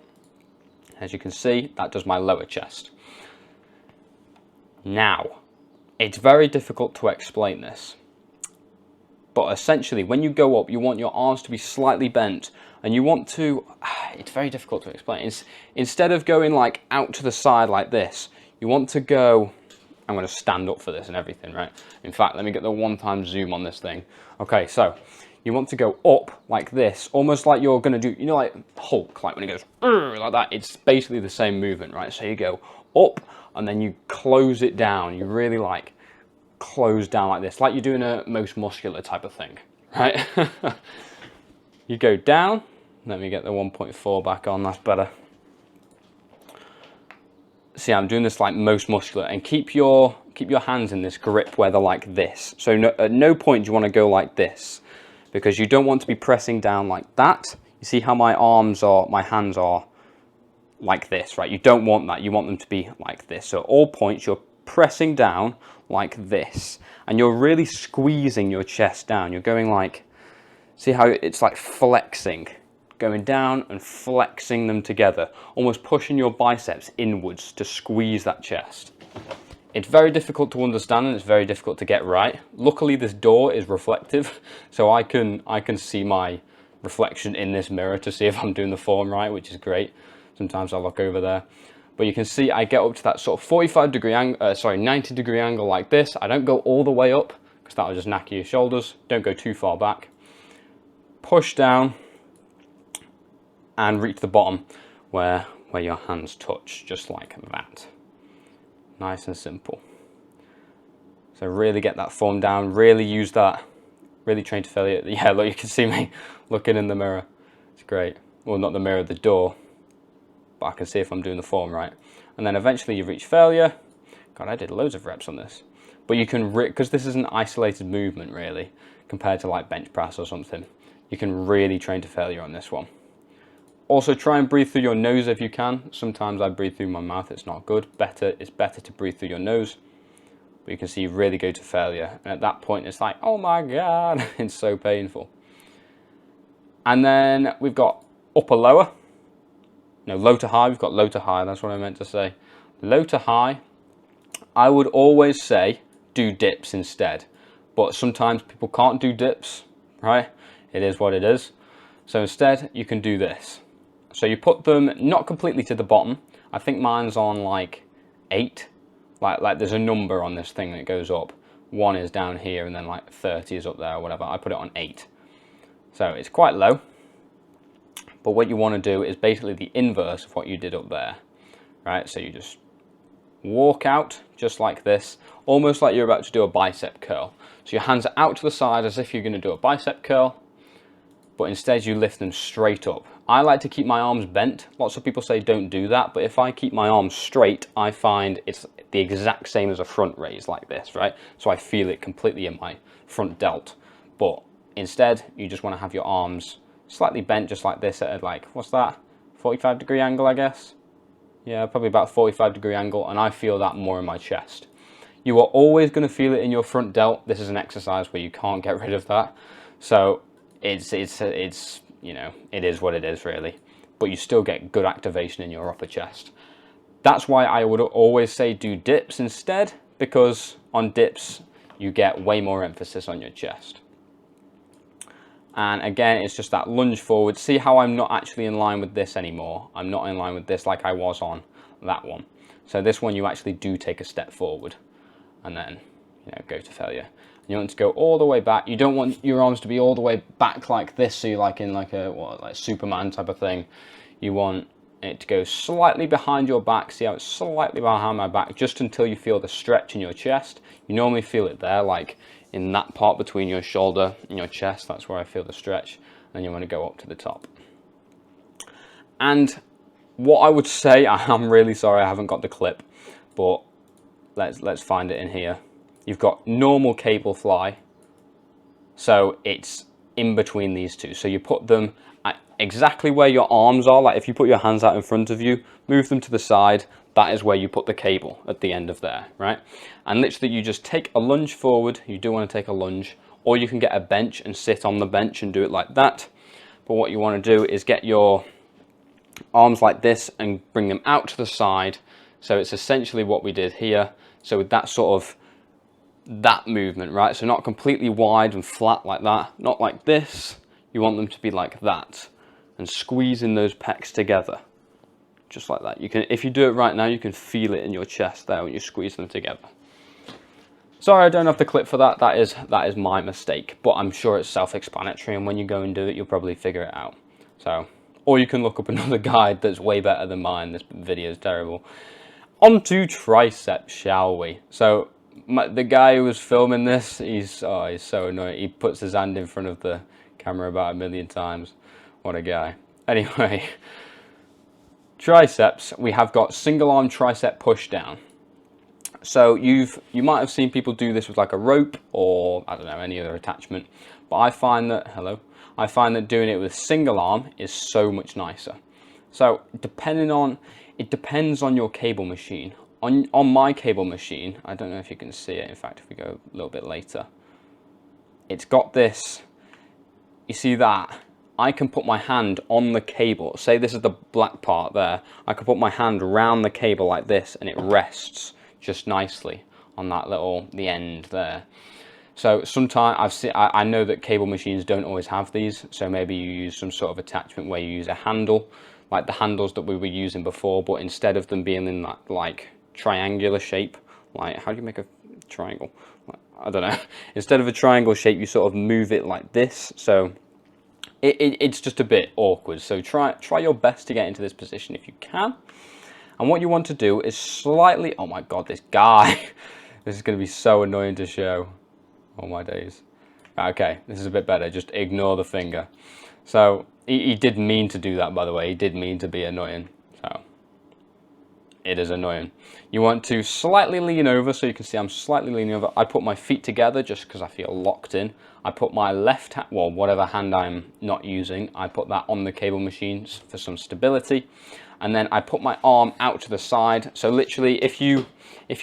As you can see, that does my lower chest. Now, it's very difficult to explain this. But essentially, when you go up, you want your arms to be slightly bent. And you want to, it's very difficult to explain. Instead of going like out to the side like this, you want to go, I'm going to stand up for this and everything, right? In fact, let me get the 1x zoom on this thing. Okay, so you want to go up like this, almost like you're going to do, you know, like Hulk, like when he goes like that. It's basically the same movement, right? So you go up and then you close it down. You really like close down like this, like you're doing a most muscular type of thing, right? You go down. Let me get the 1.4 back on, that's better. See, I'm doing this like most muscular, and keep your hands in this grip where they're like this. So at no point do you want to go like this, because you don't want to be pressing down like that. You see how my hands are like this, right? You don't want that. You want them to be like this. So at all points you're pressing down like this, and you're really squeezing your chest down. You're going like, see how it's like flexing, going down and flexing them together, almost pushing your biceps inwards to squeeze that chest. It's very difficult to understand and it's very difficult to get right. Luckily this door is reflective, so I can see my reflection in this mirror to see if I'm doing the form right, which is great. Sometimes I look over there. But you can see I get up to that sort of 90 degree angle like this. I don't go all the way up because that'll just knack your shoulders. Don't go too far back. Push down and reach the bottom where your hands touch, just like that. Nice and simple. So really get that form down, really use that, really train to failure. Yeah, look, you can see me looking in the mirror. It's great. Well, not the mirror, the door. But I can see if I'm doing the form right. And then eventually you reach failure. God, I did loads of reps on this. But you can, because this is an isolated movement really, compared to like bench press or something, you can really train to failure on this one. Also try and breathe through your nose if you can. Sometimes I breathe through my mouth, it's not good. It's better to breathe through your nose. but you can see you really go to failure. And at that point, it's like, oh my God, it's so painful. And then we've got upper lower. No, low to high. We've got low to high. That's what I meant to say. Low to high. I would always say do dips instead. But sometimes people can't do dips, right? It is what it is. So instead, you can do this. So you put them not completely to the bottom. I think mine's on like 8. Like there's a number on this thing that goes up. 1 is down here and then like 30 is up there or whatever. I put it on 8. So it's quite low. But what you want to do is basically the inverse of what you did up there, right? So you just walk out just like this, almost like you're about to do a bicep curl. So your hands are out to the side as if you're going to do a bicep curl, but instead you lift them straight up. I like to keep my arms bent. Lots of people say don't do that, but if I keep my arms straight, I find it's the exact same as a front raise like this, right? So I feel it completely in my front delt. But instead, you just want to have your arms slightly bent just like this at like, what's that? 45-degree angle, I guess. Yeah, probably about 45-degree angle, and I feel that more in my chest. You are always going to feel it in your front delt. This is an exercise where you can't get rid of that. So it's you know, it is what it is really. But you still get good activation in your upper chest. That's why I would always say do dips instead, because on dips you get way more emphasis on your chest. And again, it's just that lunge forward. See how I'm not actually in line with this anymore. I'm not in line with this like I was on that one. So this one, you actually do take a step forward and then, you know, go to failure. You want to go all the way back. You don't want your arms to be all the way back like this, so you're like in like a like Superman type of thing. You want it to go slightly behind your back. See how it's slightly behind my back, just until you feel the stretch in your chest. You normally feel it there, like in that part between your shoulder and your chest. That's where I feel the stretch. And you want to go up to the top. And what I would say, I'm really sorry I haven't got the clip, but let's find it in here. You've got normal cable fly, so it's in between these two. So you put them at exactly where your arms are. Like if you put your hands out in front of you, move them to the side, that is where you put the cable at the end of there, right? And literally you just take a lunge forward. You do want to take a lunge, or you can get a bench and sit on the bench and do it like that. But what you want to do is get your arms like this and bring them out to the side. So it's essentially what we did here. So with that sort of that movement, right? So not completely wide and flat like that, not like this. You want them to be like that and squeezing those pecs together, just like that. You can, if you do it right now, you can feel it in your chest there when you squeeze them together. Sorry, I don't have the clip for that. That is my mistake, but I'm sure it's self-explanatory, and when you go and do it, you'll probably figure it out. So, or you can look up another guide that's way better than mine. This video is terrible. On to triceps, shall we? So the guy who was filming this, he's so annoying. He puts his hand in front of the camera about 1,000,000 times. What a guy. Anyway, triceps, we have got single arm tricep push down. So you might have seen people do this with like a rope or I don't know, any other attachment, but I find that doing it with single arm is so much nicer. So it depends on your cable machine. On my cable machine, I don't know if you can see it. In fact, if we go a little bit later, it's got this. You see that? I can put my hand on the cable. Say this is the black part there. I can put my hand around the cable like this, and it rests just nicely on that the end there. So sometimes I know that cable machines don't always have these. So maybe you use some sort of attachment where you use a handle, like the handles that we were using before, but instead of them being in that like triangular shape, like how do you make a triangle? I don't know. Instead of a triangle shape, you sort of move it like this. So it's just a bit awkward. So try your best to get into this position if you can. And what you want to do is slightly, oh my God, this guy, this is going to be so annoying to show. Oh my days. Okay, this is a bit better. Just ignore the finger. So he did mean to do that, by the way. He did mean to be annoying. So it is annoying. You want to slightly lean over, so you can see I'm slightly leaning over. I put my feet together just because I feel locked in. I put my left hand, well, whatever hand I'm not using, I put that on the cable machines for some stability. And then I put my arm out to the side. So literally, if you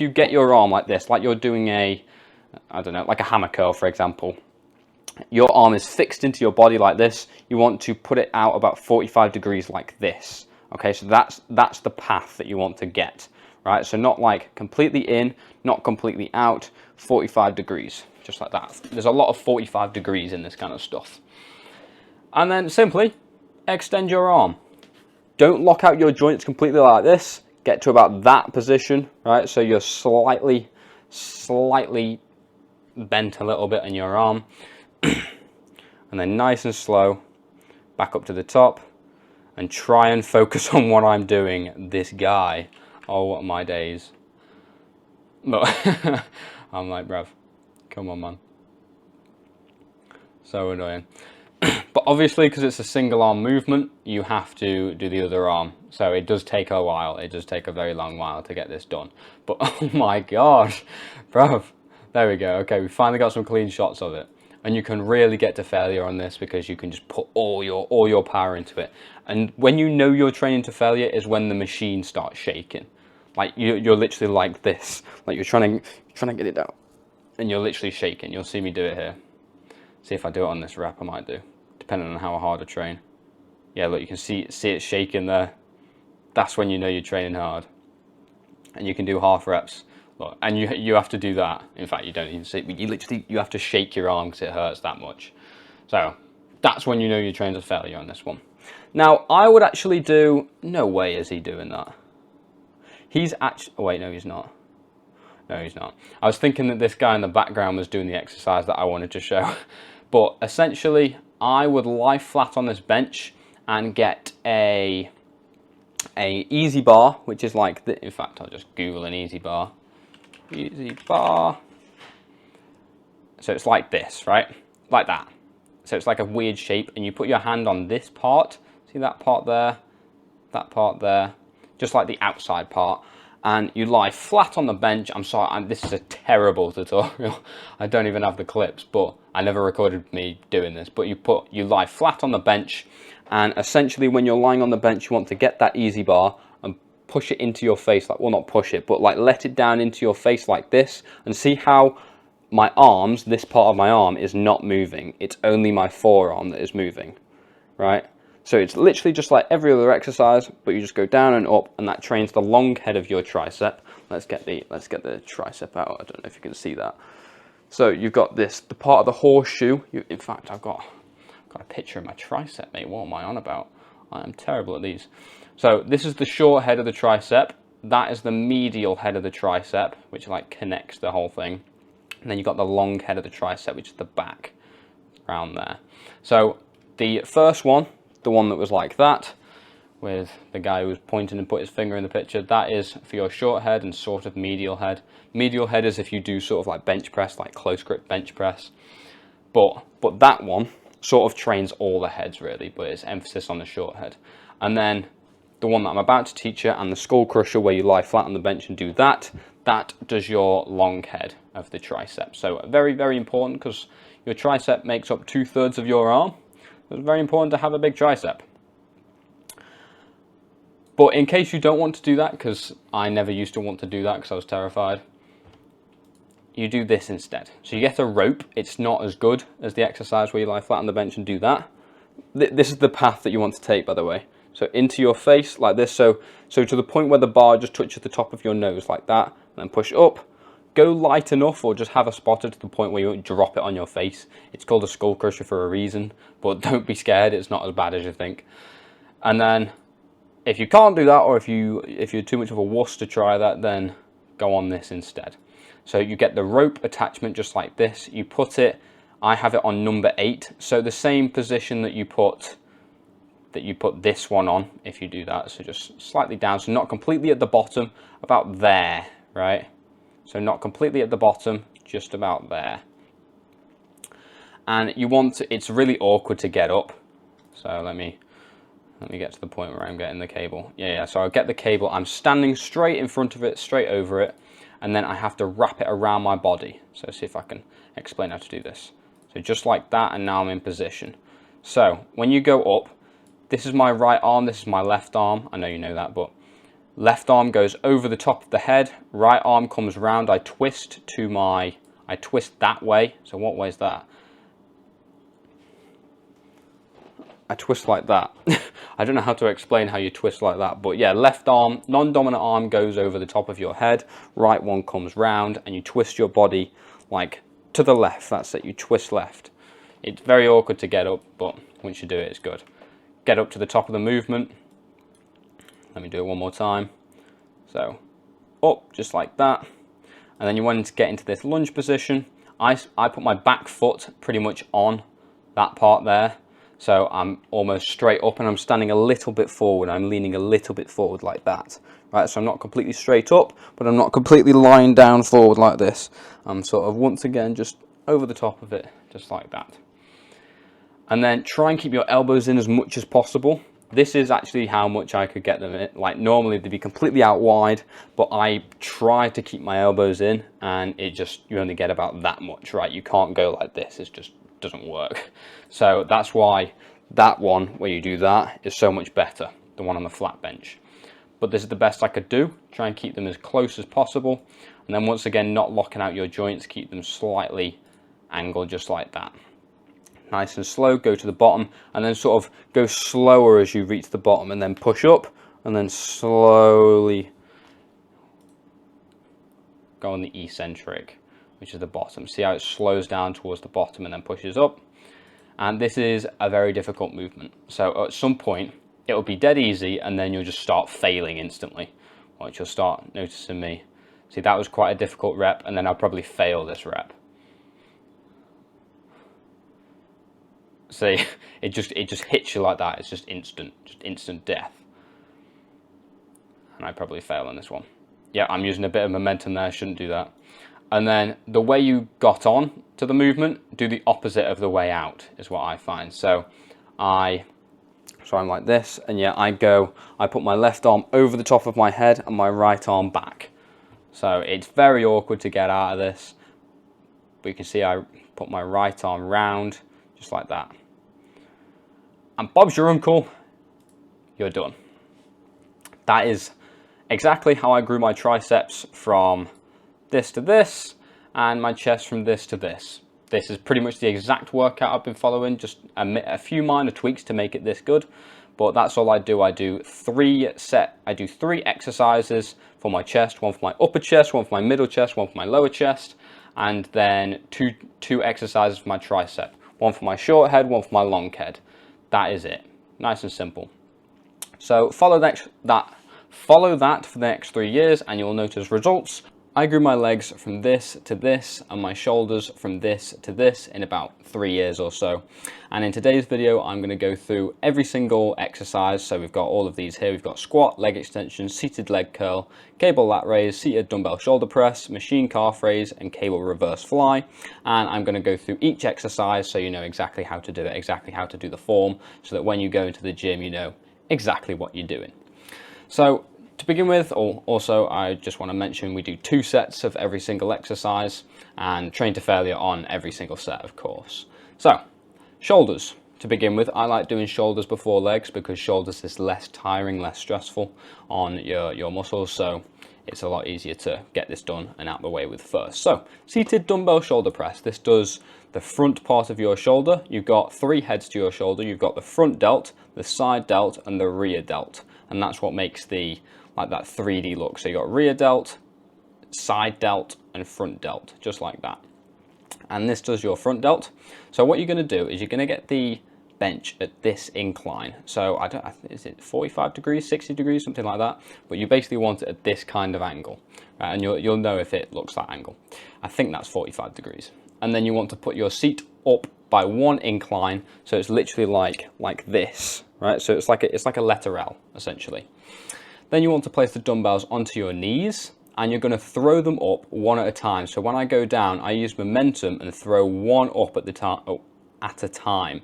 get your arm like this, like you're doing a, I don't know, like a hammer curl, for example, your arm is fixed into your body like this. You want to put it out about 45 degrees like this. Okay, so that's the path that you want to get, right? So not like completely in, not completely out, 45 degrees, just like that. There's a lot of 45 degrees in this kind of stuff. And then simply extend your arm. Don't lock out your joints completely like this. Get to about that position, right? So you're slightly bent a little bit in your arm. And then nice and slow, back up to the top. And try and focus on what I'm doing. This guy, oh my days. But I'm like, bruv, come on, man. So annoying. But obviously, because it's a single arm movement, you have to do the other arm. So it does take a while. It does take a very long while to get this done. But oh my gosh, bruv. There we go. Okay, we finally got some clean shots of it. And you can really get to failure on this because you can just put all your power into it. And when you know you're training to failure is when the machine starts shaking. Like you're literally like this, like you're trying to get it down, and you're literally shaking. You'll see me do it here. See if I do it on this rep, I might do, depending on how hard I train. Yeah, look, you can see it shaking there. That's when you know you're training hard. And you can do half reps. Look, and you have to do that. In fact, you don't even see it. You have to shake your arm because it hurts that much. So that's when you know you're training to failure on this one. Now, I would actually do... No way is he doing that. He's actually... Oh, wait, no, he's not. No, he's not. I was thinking that this guy in the background was doing the exercise that I wanted to show. But essentially, I would lie flat on this bench and get a easy bar, which is like... In fact, I'll just Google an easy bar. Easy bar. So it's like this, right? Like that. So it's like a weird shape, and you put your hand on this part. See that part there? That part there. Just like the outside part. And you lie flat on the bench. I'm sorry, this is a terrible tutorial. I don't even have the clips, but I never recorded me doing this. But you lie flat on the bench, and essentially when you're lying on the bench, you want to get that easy bar and push it into your face, like, well, not push it, but like let it down into your face like this, and see how my arms, this part of my arm is not moving. It's only my forearm that is moving, right? So it's literally just like every other exercise, but you just go down and up, and that trains the long head of your tricep. Let's get the tricep out. I don't know if you can see that. So you've got the part of the horseshoe. In fact, I've got a picture of my tricep, mate. What am I on about? I am terrible at these. So this is the short head of the tricep. That is the medial head of the tricep, which like connects the whole thing. And then you've got the long head of the tricep, which is the back, around there. So the first one, the one that was like that, with the guy who was pointing and put his finger in the picture, that is for your short head and sort of medial head. Medial head is if you do sort of like bench press, like close grip bench press. But that one sort of trains all the heads really, but it's emphasis on the short head. And then the one that I'm about to teach you, and the skull crusher, where you lie flat on the bench and do that, that does your long head of the tricep. So very, very important, because your tricep makes up 2/3 of your arm. It's very important to have a big tricep. But in case you don't want to do that, because I never used to want to do that because I was terrified, you do this instead. So you get a rope. It's not as good as the exercise where you lie flat on the bench and do that. This is the path that you want to take, by the way. So into your face like this. So to the point where the bar just touches the top of your nose like that, and then push up. Go light enough, or just have a spotter to the point where you won't drop it on your face. It's called a skull crusher for a reason, but don't be scared. It's not as bad as you think. And then if you can't do that, or if you're too much of a wuss to try that, then go on this instead. So you get the rope attachment just like this. You put it, I have it on number 8. So the same position that you put this one on, if you do that. So just slightly down, so not completely at the bottom, about there, right? So not completely at the bottom, just about there. And you want to, it's really awkward to get up. So let me Let me get to the point where I'm getting the cable. Yeah, so I'll get the cable. I'm standing straight in front of it, straight over it, and then I have to wrap it around my body. So see if I can explain how to do this. So just like that, and now I'm in position. So when you go up, this is my right arm, this is my left arm. I know you know that, but left arm goes over the top of the head, right arm comes round, I twist that way. So what way is that? I twist like that. I don't know how to explain how you twist like that, but yeah, left arm, non-dominant arm goes over the top of your head, right one comes round, and you twist your body like to the left. That's it, you twist left. It's very awkward to get up, but once you do it, it's good. Get up to the top of the movement. Let me do it one more time. So up, just like that. And then you want to get into this lunge position. I put my back foot pretty much on that part there. So I'm almost straight up and I'm standing a little bit forward. I'm leaning a little bit forward like that. Right, so I'm not completely straight up, but I'm not completely lying down forward like this. I'm sort of once again just over the top of it, just like that. And then try and keep your elbows in as much as possible. This is actually how much I could get them in. Like normally they'd be completely out wide, but I try to keep my elbows in, and you only get about that much, right? You can't go like this, it just doesn't work. So that's why that one, where you do that, is so much better, the one on the flat bench. But this is the best I could do. Try and keep them as close as possible. And then once again, not locking out your joints, keep them slightly angled just like that. Nice and slow, go to the bottom, and then sort of go slower as you reach the bottom, and then push up, and then slowly go on the eccentric, which is the bottom. See how it slows down towards the bottom and then pushes up? And this is a very difficult movement. So at some point, it'll be dead easy, and then you'll just start failing instantly. Which you'll start noticing me. See, that was quite a difficult rep, and then I'll probably fail this rep. See, it just hits you like that. It's just instant death. And I probably fail on this one. Yeah, I'm using a bit of momentum there. I shouldn't do that. And then the way you got on to the movement, do the opposite of the way out is what I find. So I'm like this, and yeah, I put my left arm over the top of my head and my right arm back. So it's very awkward to get out of this. But you can see I put my right arm round, just like that. And Bob's your uncle, you're done. That is exactly how I grew my triceps from this to this, and my chest from this to this. This is pretty much the exact workout I've been following, just a few minor tweaks to make it this good, but that's all I do. I do three exercises for my chest, one for my upper chest, one for my middle chest, one for my lower chest, and then two exercises for my tricep, one for my short head, one for my long head. That is it. Nice and simple. So follow that for the next 3 years, and you'll notice results. I grew my legs from this to this, and my shoulders from this to this in about 3 years or so. And in today's video, I'm going to go through every single exercise. So we've got all of these here. We've got squat, leg extension, seated leg curl, cable lat raise, seated dumbbell shoulder press, machine calf raise, and cable reverse fly. And I'm going to go through each exercise so you know exactly how to do it, exactly how to do the form, so that when you go into the gym, you know exactly what you're doing. So to begin with, also I just want to mention we do 2 sets of every single exercise, and train to failure on every single set, of course. So shoulders. To begin with, I like doing shoulders before legs because shoulders is less tiring, less stressful on your muscles, so it's a lot easier to get this done and out of the way with first. So seated dumbbell shoulder press. This does the front part of your shoulder. You've got 3 heads to your shoulder. You've got the front delt, the side delt, and the rear delt, and that's what makes like that 3D look. So you got rear delt, side delt, and front delt, just like that. And this does your front delt. So what you're going to do is you're going to get the bench at this incline. So is it 45 degrees, 60 degrees, something like that? But you basically want it at this kind of angle, right? And you'll know if it looks that angle. I think that's 45 degrees. And then you want to put your seat up by 1 incline, so it's literally like this, right? So it's like a letter L essentially. Then you want to place the dumbbells onto your knees, and you're going to throw them up one at a time. So when I go down, I use momentum and throw one up at the time. Oh, at a time.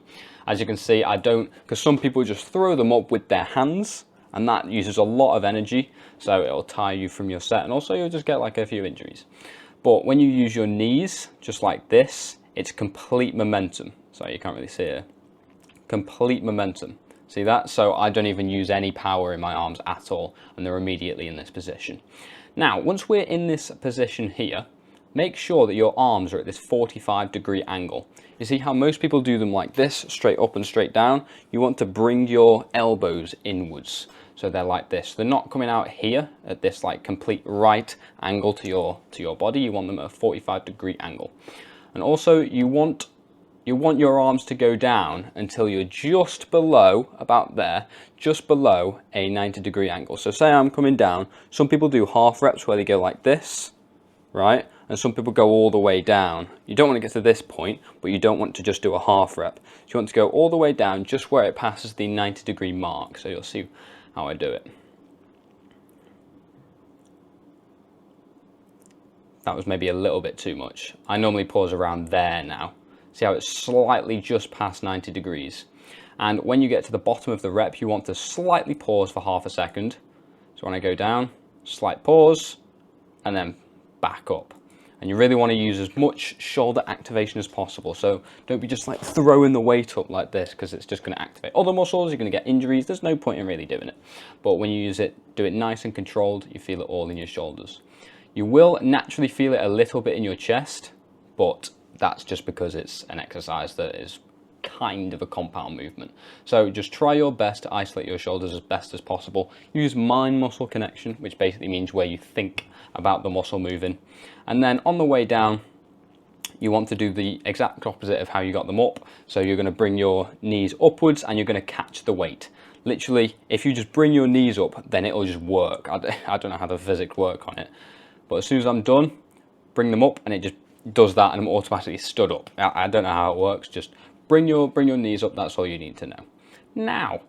As you can see, I don't, because some people just throw them up with their hands, and that uses a lot of energy, so it'll tire you from your set, and also you'll just get like a few injuries. But when you use your knees, just like this, it's complete momentum. So you can't really see it. Complete momentum. See that? So I don't even use any power in my arms at all, and they're immediately in this position. Now, once we're in this position here, make sure that your arms are at this 45-degree angle. You see how most people do them like this, straight up and straight down? You want to bring your elbows inwards. So they're like this. They're not coming out here at this like complete right angle to your body. You want them at a 45-degree angle. And also you want your arms to go down until you're just below, about there, just below a 90-degree angle. So say I'm coming down, some people do half reps where they go like this, right? And some people go all the way down. You don't want to get to this point, but you don't want to just do a half rep. So you want to go all the way down just where it passes the 90-degree mark. So you'll see how I do it. That was maybe a little bit too much. I normally pause around there now. See how it's slightly just past 90 degrees. And when you get to the bottom of the rep, you want to slightly pause for half a second. So when I go down, slight pause, and then back up. And you really want to use as much shoulder activation as possible. So don't be just like throwing the weight up like this, because it's just going to activate other muscles. You're going to get injuries. There's no point in really doing it. But when you use it, do it nice and controlled. You feel it all in your shoulders. You will naturally feel it a little bit in your chest, but that's just because it's an exercise that is kind of a compound movement. So just try your best to isolate your shoulders as best as possible. Use mind muscle connection, which basically means where you think about the muscle moving. And then on the way down, you want to do the exact opposite of how you got them up. So you're going to bring your knees upwards and you're going to catch the weight. Literally, if you just bring your knees up, then it'll just work. I don't know how the physics work on it. But as soon as I'm done, bring them up and it just does that and I'm automatically stood up. I don't know how it works. Just bring your knees up. That's all you need to know. Now,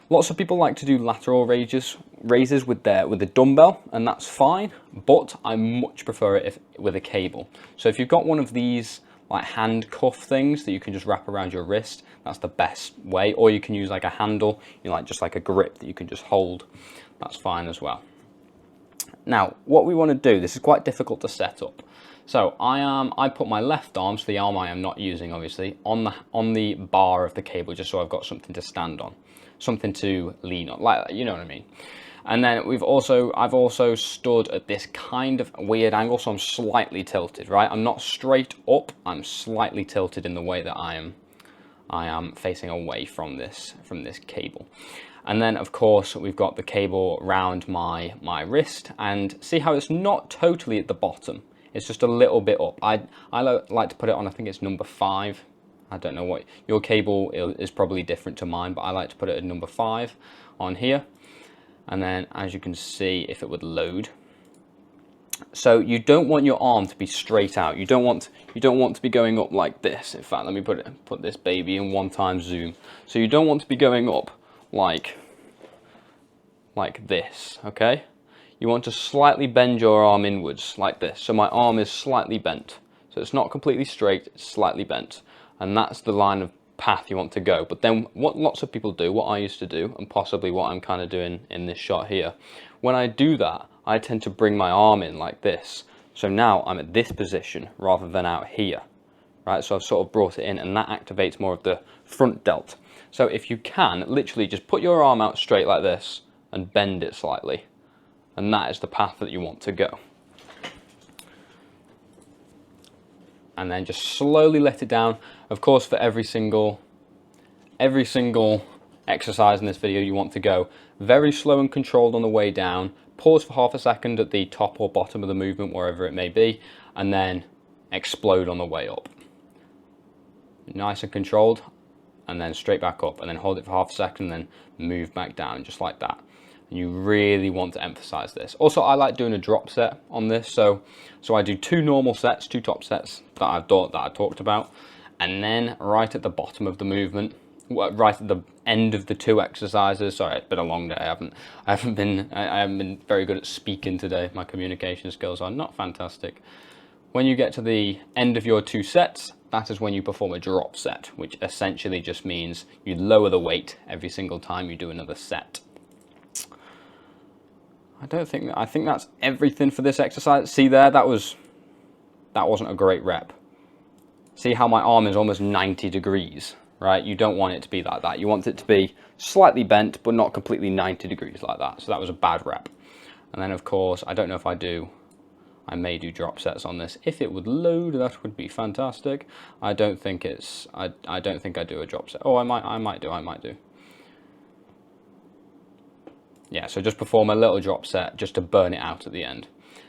lots of people like to do lateral raises with the dumbbell, and that's fine. But I much prefer it with a cable. So if you've got one of these like handcuff things that you can just wrap around your wrist, that's the best way. Or you can use like a handle, just like a grip that you can just hold. That's fine as well. Now, what we want to do, this is quite difficult to set up. So I put my left arm, so the arm I am not using obviously, on the bar of the cable, just so I've got something to stand on, something to lean on, like, you know what I mean. And then I've also stood at this kind of weird angle, so I'm slightly tilted, right? I'm not straight up, I'm slightly tilted in the way that I am facing away from this cable. And then, of course, we've got the cable round my wrist, and see how it's not totally at the bottom. It's just a little bit up. I like to put it on, I think it's number 5. I don't know what, your cable is probably different to mine, but I like to put it at number 5 on here. And then, as you can see, if it would load. So you don't want your arm to be straight out. You don't want to be going up like this. In fact, let me put this baby in 1x zoom. So you don't want to be going up like this, okay? You want to slightly bend your arm inwards like this. So my arm is slightly bent. So it's not completely straight, it's slightly bent. And that's the line of path you want to go. But then what lots of people do, what I used to do, and possibly what I'm kind of doing in this shot here, when I do that, I tend to bring my arm in like this. So now I'm at this position rather than out here, right? So I've sort of brought it in, and that activates more of the front delt. So if you can, literally just put your arm out straight like this and bend it slightly. And that is the path that you want to go. And then just slowly let it down. Of course, for every single exercise in this video, you want to go very slow and controlled on the way down. Pause for half a second at the top or bottom of the movement, wherever it may be, and then explode on the way up. Nice and controlled, and then straight back up, and then hold it for half a second, and then move back down, just like that. And you really want to emphasize this. Also, I like doing a drop set on this, so I do 2 normal sets, 2 top sets that I talked about, and then right at the bottom of the movement, right at the end of the 2 exercises. Sorry, it's been a long day. I haven't been very good at speaking today. My communication skills are not fantastic. When you get to the end of your 2 sets, that is when you perform a drop set, which essentially just means you lower the weight every single time you do another set. I think that's everything for this exercise. See there, that wasn't a great rep. See how my arm is almost 90 degrees, right? You don't want it to be like that. You want it to be slightly bent, but not completely 90 degrees like that. So that was a bad rep. And then of course, I don't know if I may do drop sets on this. If it would load, that would be fantastic. I don't think I do a drop set. Oh, I might do. Yeah, so just perform a little drop set just to burn it out at the end.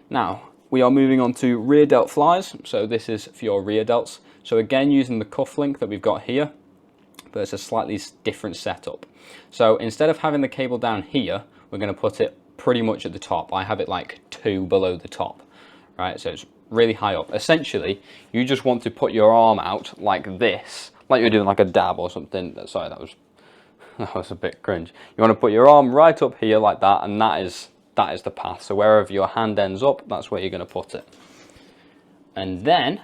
Now, we are moving on to rear delt flies. So this is for your rear delts. So again, using the cuff link that we've got here, but it's a slightly different setup. So instead of having the cable down here, we're going to put it pretty much at the top. I have it like 2 below the top, right? So it's really high up. Essentially, you just want to put your arm out like this, like you're doing like a dab or something. Sorry, that was a bit cringe. You want to put your arm right up here like that, and that is the path. So wherever your hand ends up, that's where you're going to put it. And then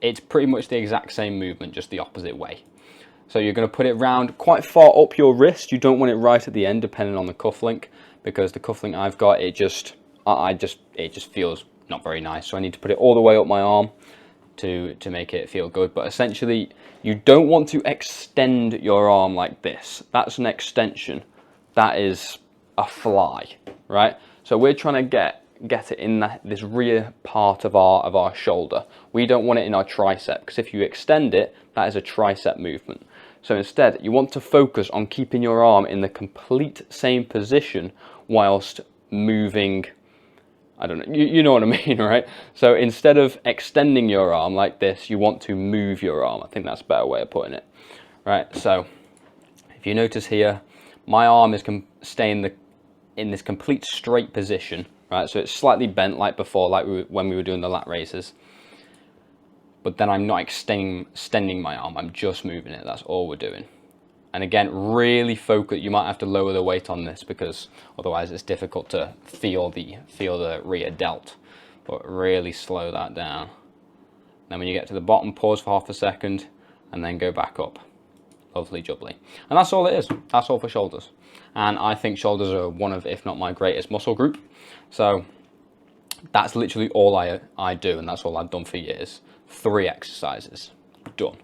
it's pretty much the exact same movement, just the opposite way. So you're going to put it round quite far up your wrist. You don't want it right at the end, depending on the cuff link, because the cuff link I've got, it just feels not very nice. So I need to put it all the way up my arm to make it feel good. But essentially, you don't want to extend your arm like this. That's an extension. That is a fly, right? So we're trying to get it in this rear part of our shoulder. We don't want it in our tricep, because if you extend it, that is a tricep movement. So instead, you want to focus on keeping your arm in the complete same position whilst moving. I don't know, you know what I mean, right? So instead of extending your arm like this, you want to move your arm. I think that's a better way of putting it, right? So if you notice here, my arm is staying in this complete straight position, right? So it's slightly bent like before, like when we were doing the lat raises. But then I'm not extending my arm, I'm just moving it. That's all we're doing. And again, really focus. You might have to lower the weight on this, because otherwise it's difficult to feel the rear delt. But really slow that down. Then when you get to the bottom, pause for half a second, and then go back up. Lovely jubbly. And that's all it is. That's all for shoulders. And I think shoulders are one of, if not my greatest muscle group. So that's literally all I do, and that's all I've done for years. 3 exercises. Done.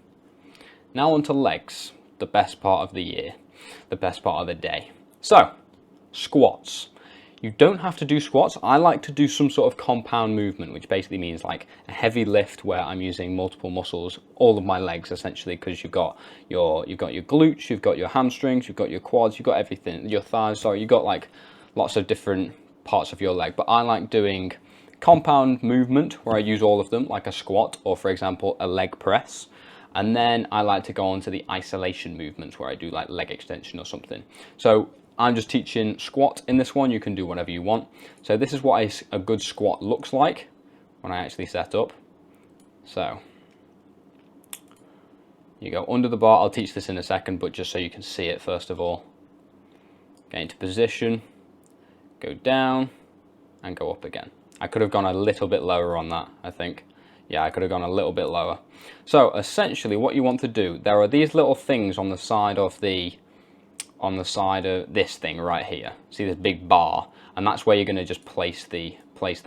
Now on to legs. The best part of the year, the best part of the day. So, squats. You don't have to do squats. I like to do some sort of compound movement, which basically means like a heavy lift where I'm using multiple muscles, all of my legs essentially, because you've got your glutes, you've got your hamstrings, you've got your quads, you've got everything, your thighs, sorry, you've got like lots of different parts of your leg. But I like doing compound movement where I use all of them, like a squat or, for example, a leg press. And then I like to go on to the isolation movements where I do like leg extension or something. So I'm just teaching squat in this one. You can do whatever you want. So this is what a good squat looks like when I actually set up. So you go under the bar. I'll teach this in a second, but just so you can see it first of all. Get into position, go down and go up again. I could have gone a little bit lower on that, I think. Yeah, I could have gone a little bit lower. So essentially what you want to do, there are these little things on the side of this thing right here. See this big bar? And that's where you're going to just place the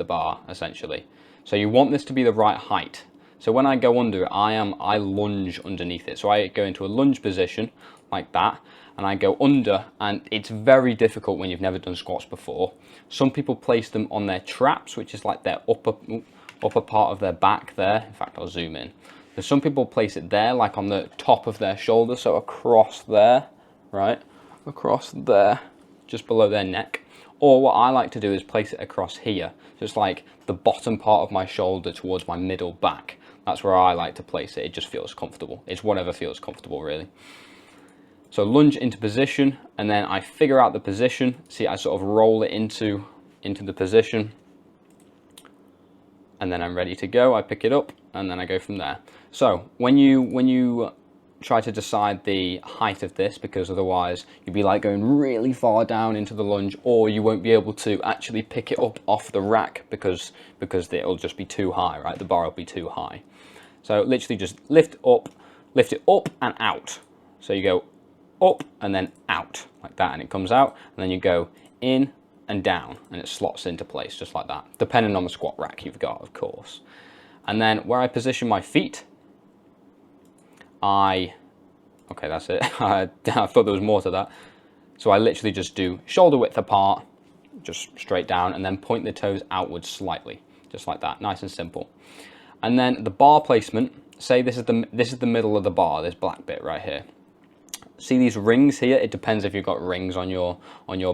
bar essentially. So you want this to be the right height. So when I go under it, I lunge underneath it. So I go into a lunge position like that, and I go under, and it's very difficult when you've never done squats before. Some people place them on their traps, which is like their upper part of their back there. In fact, I'll zoom in. So some people place it there, like on the top of their shoulder, so across there, right? Across there, just below their neck. Or what I like to do is place it across here. So it's like the bottom part of my shoulder towards my middle back. That's where I like to place it. It just feels comfortable. It's whatever feels comfortable, really. So lunge into position, and then I figure out the position. See, I sort of roll it into the position. And then I'm ready to go. I pick it up and then I go from there. So when you try to decide the height of this, because otherwise you'd be like going really far down into the lunge, or you won't be able to actually pick it up off the rack because it'll just be too high, right? The bar will be too high. So literally just lift it up and out. So you go up and then out like that, and it comes out, and then you go in and down, and it slots into place just like that, depending on the squat rack you've got, of course. And then where I position my feet, okay, that's it. I thought there was more to that. So I literally just do shoulder width apart, just straight down, and then point the toes outwards slightly, just like that, nice and simple. And then the bar placement, say this is the middle of the bar, this black bit right here. See these rings here? It depends if you've got rings on your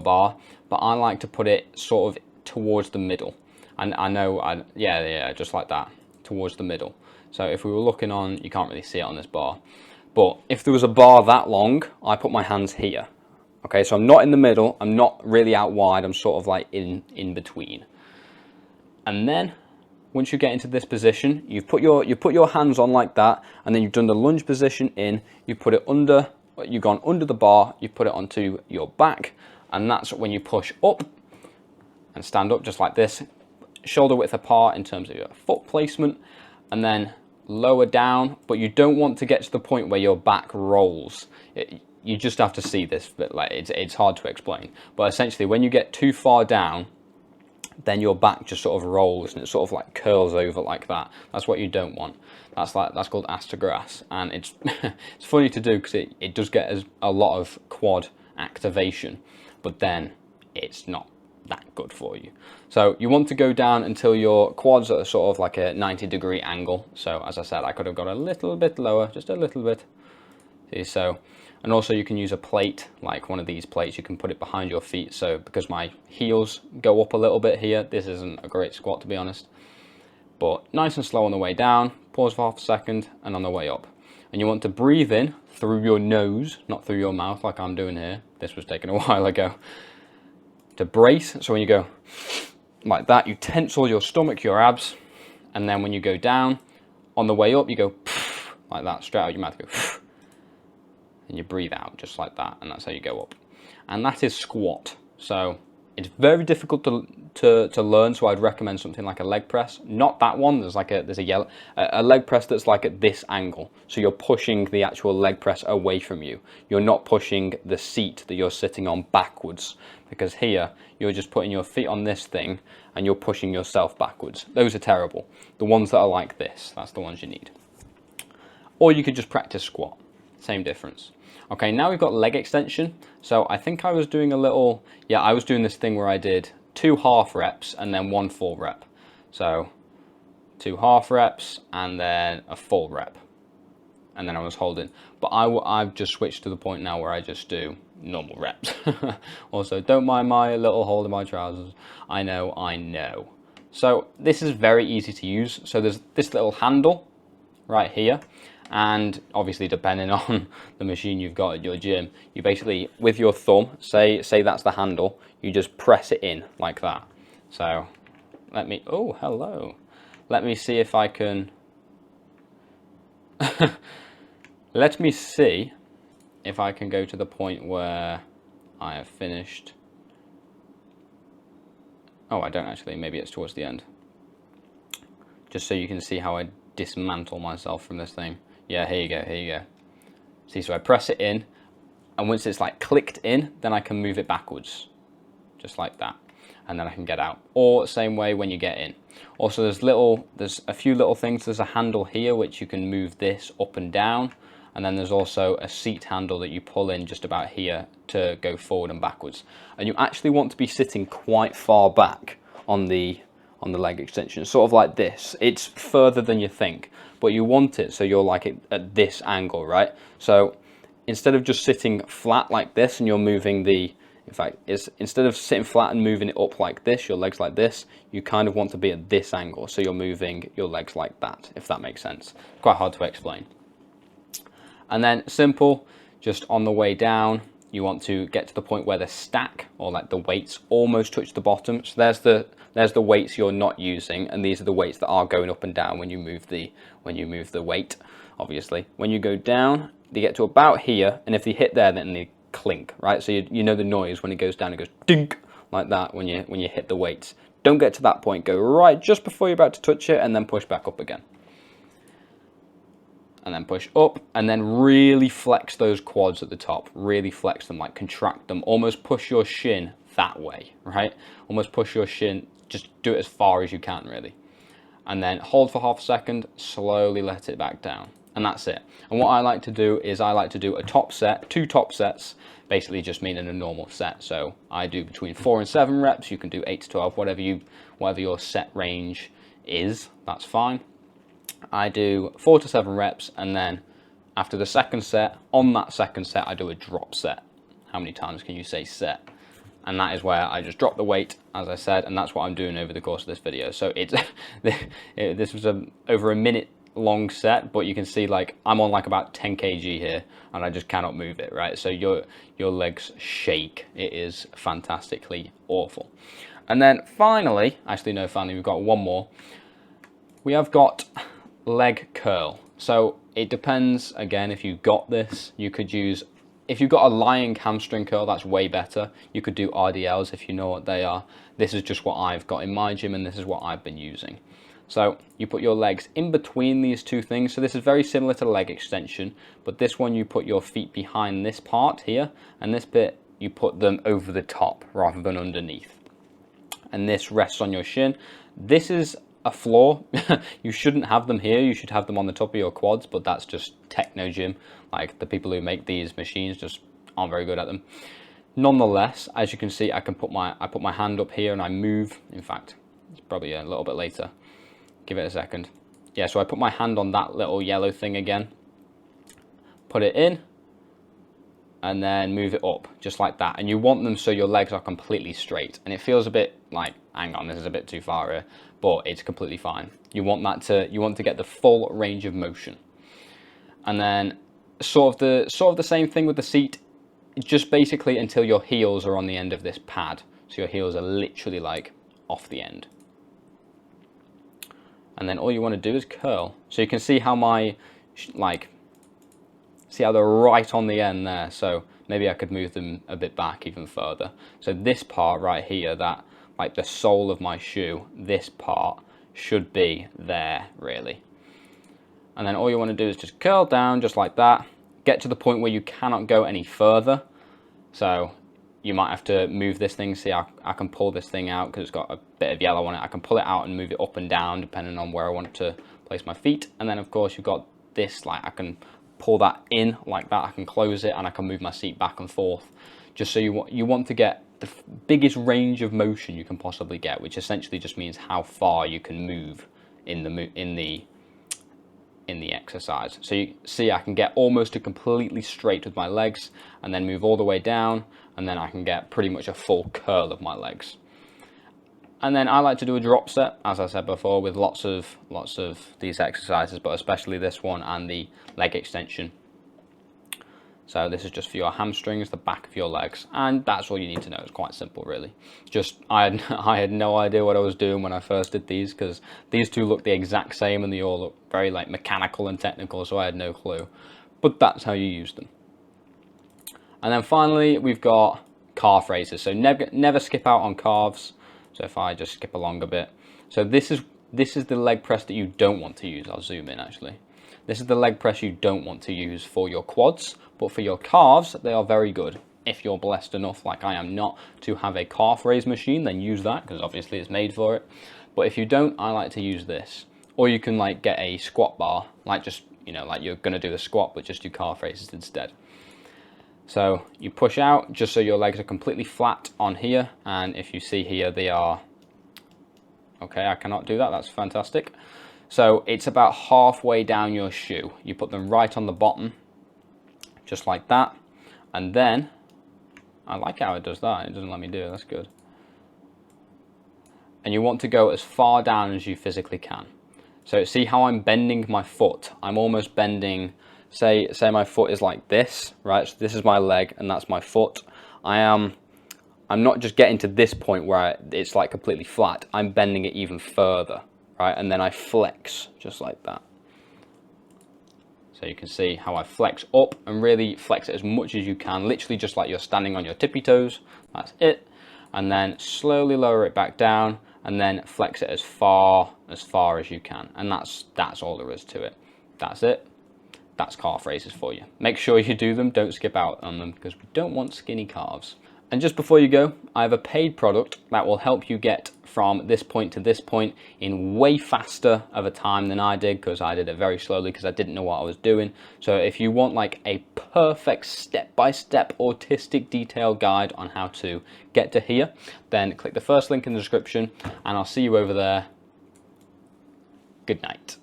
bar, but I like to put it sort of towards the middle. And yeah, just like that, towards the middle. So if we were looking on, you can't really see it on this bar, but if there was a bar that long, I put my hands here. Okay, so I'm not in the middle, I'm not really out wide, I'm sort of like in between. And then once you get into this position, you put your hands on like that, and then you've done the lunge position in, you put it under, you've gone under the bar, you put it onto your back, and that's when you push up and stand up just like this, shoulder width apart in terms of your foot placement, and then lower down, but you don't want to get to the point where your back rolls. You just have to see this, but like it's hard to explain. But essentially, when you get too far down, then your back just sort of rolls and it sort of like curls over like that. That's what you don't want. That's called ass to grass, and it's it's funny to do because it does get a lot of quad activation, but then it's not that good for you. So you want to go down until your quads are sort of like a 90-degree angle. So as I said, I could have got a little bit lower, just a little bit. See, so. And also you can use a plate, like one of these plates, you can put it behind your feet. So because my heels go up a little bit here, this isn't a great squat to be honest. But nice and slow on the way down, pause for half a second, and on the way up. And you want to breathe in through your nose, not through your mouth like I'm doing here. This was taken a while ago. To brace, so when you go like that, you tense all your stomach, your abs. And then when you go down, on the way up, you go like that, straight out your mouth, go and you breathe out just like that, and that's how you go up. And that is squat. So it's very difficult to learn, so I'd recommend something like a leg press. Not that one, there's a leg press that's like at this angle, so you're pushing the actual leg press away from you. You're not pushing the seat that you're sitting on backwards, because here you're just putting your feet on this thing and you're pushing yourself backwards. Those are terrible. The ones that are like this, that's the ones you need. Or you could just practice squat, same difference. Okay, now we've got leg extension. So I think I was doing I was doing this thing where I did 2 half reps and then 1 full rep. So 2 half reps and then a full rep. And then I was holding. But I've just switched to the point now where I just do normal reps. Also, don't mind my little hole in my trousers. I know. So this is very easy to use. So there's this little handle right here. And obviously, depending on the machine you've got at your gym, you basically, with your thumb, say that's the handle, you just press it in like that. So oh, hello. Let me see if I can, let me see if I can go to the point where I have finished. Oh, I don't actually, maybe it's towards the end. Just so you can see how I dismantle myself from this thing. Yeah, here you go. See, so I press it in, and once it's like clicked in, then I can move it backwards, just like that, and then I can get out. Or same way when you get in. Also, there's a few little things. There's a handle here which you can move this up and down, and then there's also a seat handle that you pull in just about here to go forward and backwards. And you actually want to be sitting quite far back on the leg extension, sort of like this. It's further than you think, but you want it so you're like at this angle, right? So instead of just sitting flat like this and you're moving instead of sitting flat and moving it up like this, your legs like this, you kind of want to be at this angle, so you're moving your legs like that, if that makes sense. Quite hard to explain. And then simple, just on the way down, you want to get to the point where the stack, or like the weights, almost touch the bottom. So there's the weights you're not using, and these are the weights that are going up and down when you move the weight, obviously. When you go down, they get to about here, and if they hit there, then they clink, right? So you know the noise when it goes down, it goes dink, like that when you hit the weights. Don't get to that point, go right just before you're about to touch it, and then push back up again. and then push up, and then really flex those quads at the top. Really flex them, like contract them. Almost push your shin that way, right? Almost push your shin, just do it as far as you can, really. And then hold for half a second, slowly let it back down. And that's it. And what I like to do is I like to do a top set, 2 top sets, basically just meaning a normal set. So I do between 4 and 7 reps. You can do 8 to 12, whatever your set range is, that's fine. I do 4 to 7 reps, and then after the second set, on that second set, I do a drop set. How many times can you say set? And that is where I just drop the weight, as I said, and that's what I'm doing over the course of this video. So it's this was over a minute long set, but you can see like I'm on like about 10 kg here, and I just cannot move it, right? So your legs shake. It is fantastically awful. And then finally, actually no, finally we've got one more. We have got leg curl. So it depends, again, if you got this, you could use, if you've got a lying hamstring curl, that's way better. You could do RDLs if you know what they are. This is just what I've got in my gym, and this is what I've been using. So you put your legs in between these two things. So this is very similar to leg extension, but this one you put your feet behind this part here, and this bit you put them over the top rather than underneath. And this rests on your shin. This is a flaw. You shouldn't have them here. You should have them on the top of your quads, but that's just techno gym. Like the people who make these machines just aren't very good at them. Nonetheless, as you can see, I put my hand up here and I move. In fact, it's probably a little bit later. Give it a second. Yeah, so I put my hand on that little yellow thing again. Put it in. And then move it up, just like that. And you want them so your legs are completely straight. And it feels a bit like, hang on, this is a bit too far here, but it's completely fine. You want to get the full range of motion. And then sort of the same thing with the seat, just basically until your heels are on the end of this pad. So your heels are literally like off the end. And then all you want to do is curl. So you can see how see how they're right on the end there. So maybe I could move them a bit back even further. So this part right here, that like the sole of my shoe, this part should be there really. And then all you want to do is just curl down just like that. Get to the point where you cannot go any further. So you might have to move this thing. See, I can pull this thing out because it's got a bit of yellow on it. I can pull it out and move it up and down depending on where I want to place my feet. And then of course you've got this, like I can pull that in like that, I can close it, and I can move my seat back and forth. Just so you want to get the biggest range of motion you can possibly get, which essentially just means how far you can move in the exercise. So you see I can get almost a completely straight with my legs, and then move all the way down, and then I can get pretty much a full curl of my legs. And then I like to do a drop set, as I said before, with lots of these exercises, but especially this one and the leg extension. So this is just for your hamstrings, the back of your legs, and that's all you need to know. It's quite simple, really. Just I had no idea what I was doing when I first did these, because these two look the exact same and they all look very like mechanical and technical, so I had no clue. But that's how you use them. And then finally, we've got calf raises. So never skip out on calves. So if I just skip along a bit. So this is the leg press that you don't want to use. I'll zoom in actually. This is the leg press you don't want to use for your quads, but for your calves, they are very good. If you're blessed enough, like I am not, to have a calf raise machine, then use that, because obviously it's made for it. But if you don't, I like to use this. Or you can like get a squat bar, like just, you know, like you're gonna do the squat, but just do calf raises instead. So you push out just so your legs are completely flat on here, and if you see here they are, okay, I cannot do that, that's fantastic. So it's about halfway down your shoe. You put them right on the bottom, just like that, and then, I like how it does that, it doesn't let me do it, that's good. And you want to go as far down as you physically can. So see how I'm bending my foot? I'm almost bending, say my foot is like this, right? So this is my leg and that's my foot. I'm not just getting to this point where it's like completely flat. I'm bending it even further, right? And then I flex just like that. So you can see how I flex up and really flex it as much as you can, literally just like you're standing on your tippy toes. That's it. And then slowly lower it back down and then flex it as far as you can. And that's all there is to it. That's it. that's calf raises for you. Make sure you do them, don't skip out on them, because we don't want skinny calves. And just before you go, I have a paid product that will help you get from this point to this point in way faster of a time than I did, because I did it very slowly because I didn't know what I was doing. So if you want like a perfect step-by-step autistic detailed guide on how to get to here, then click the first link in the description and I'll see you over there. Good night.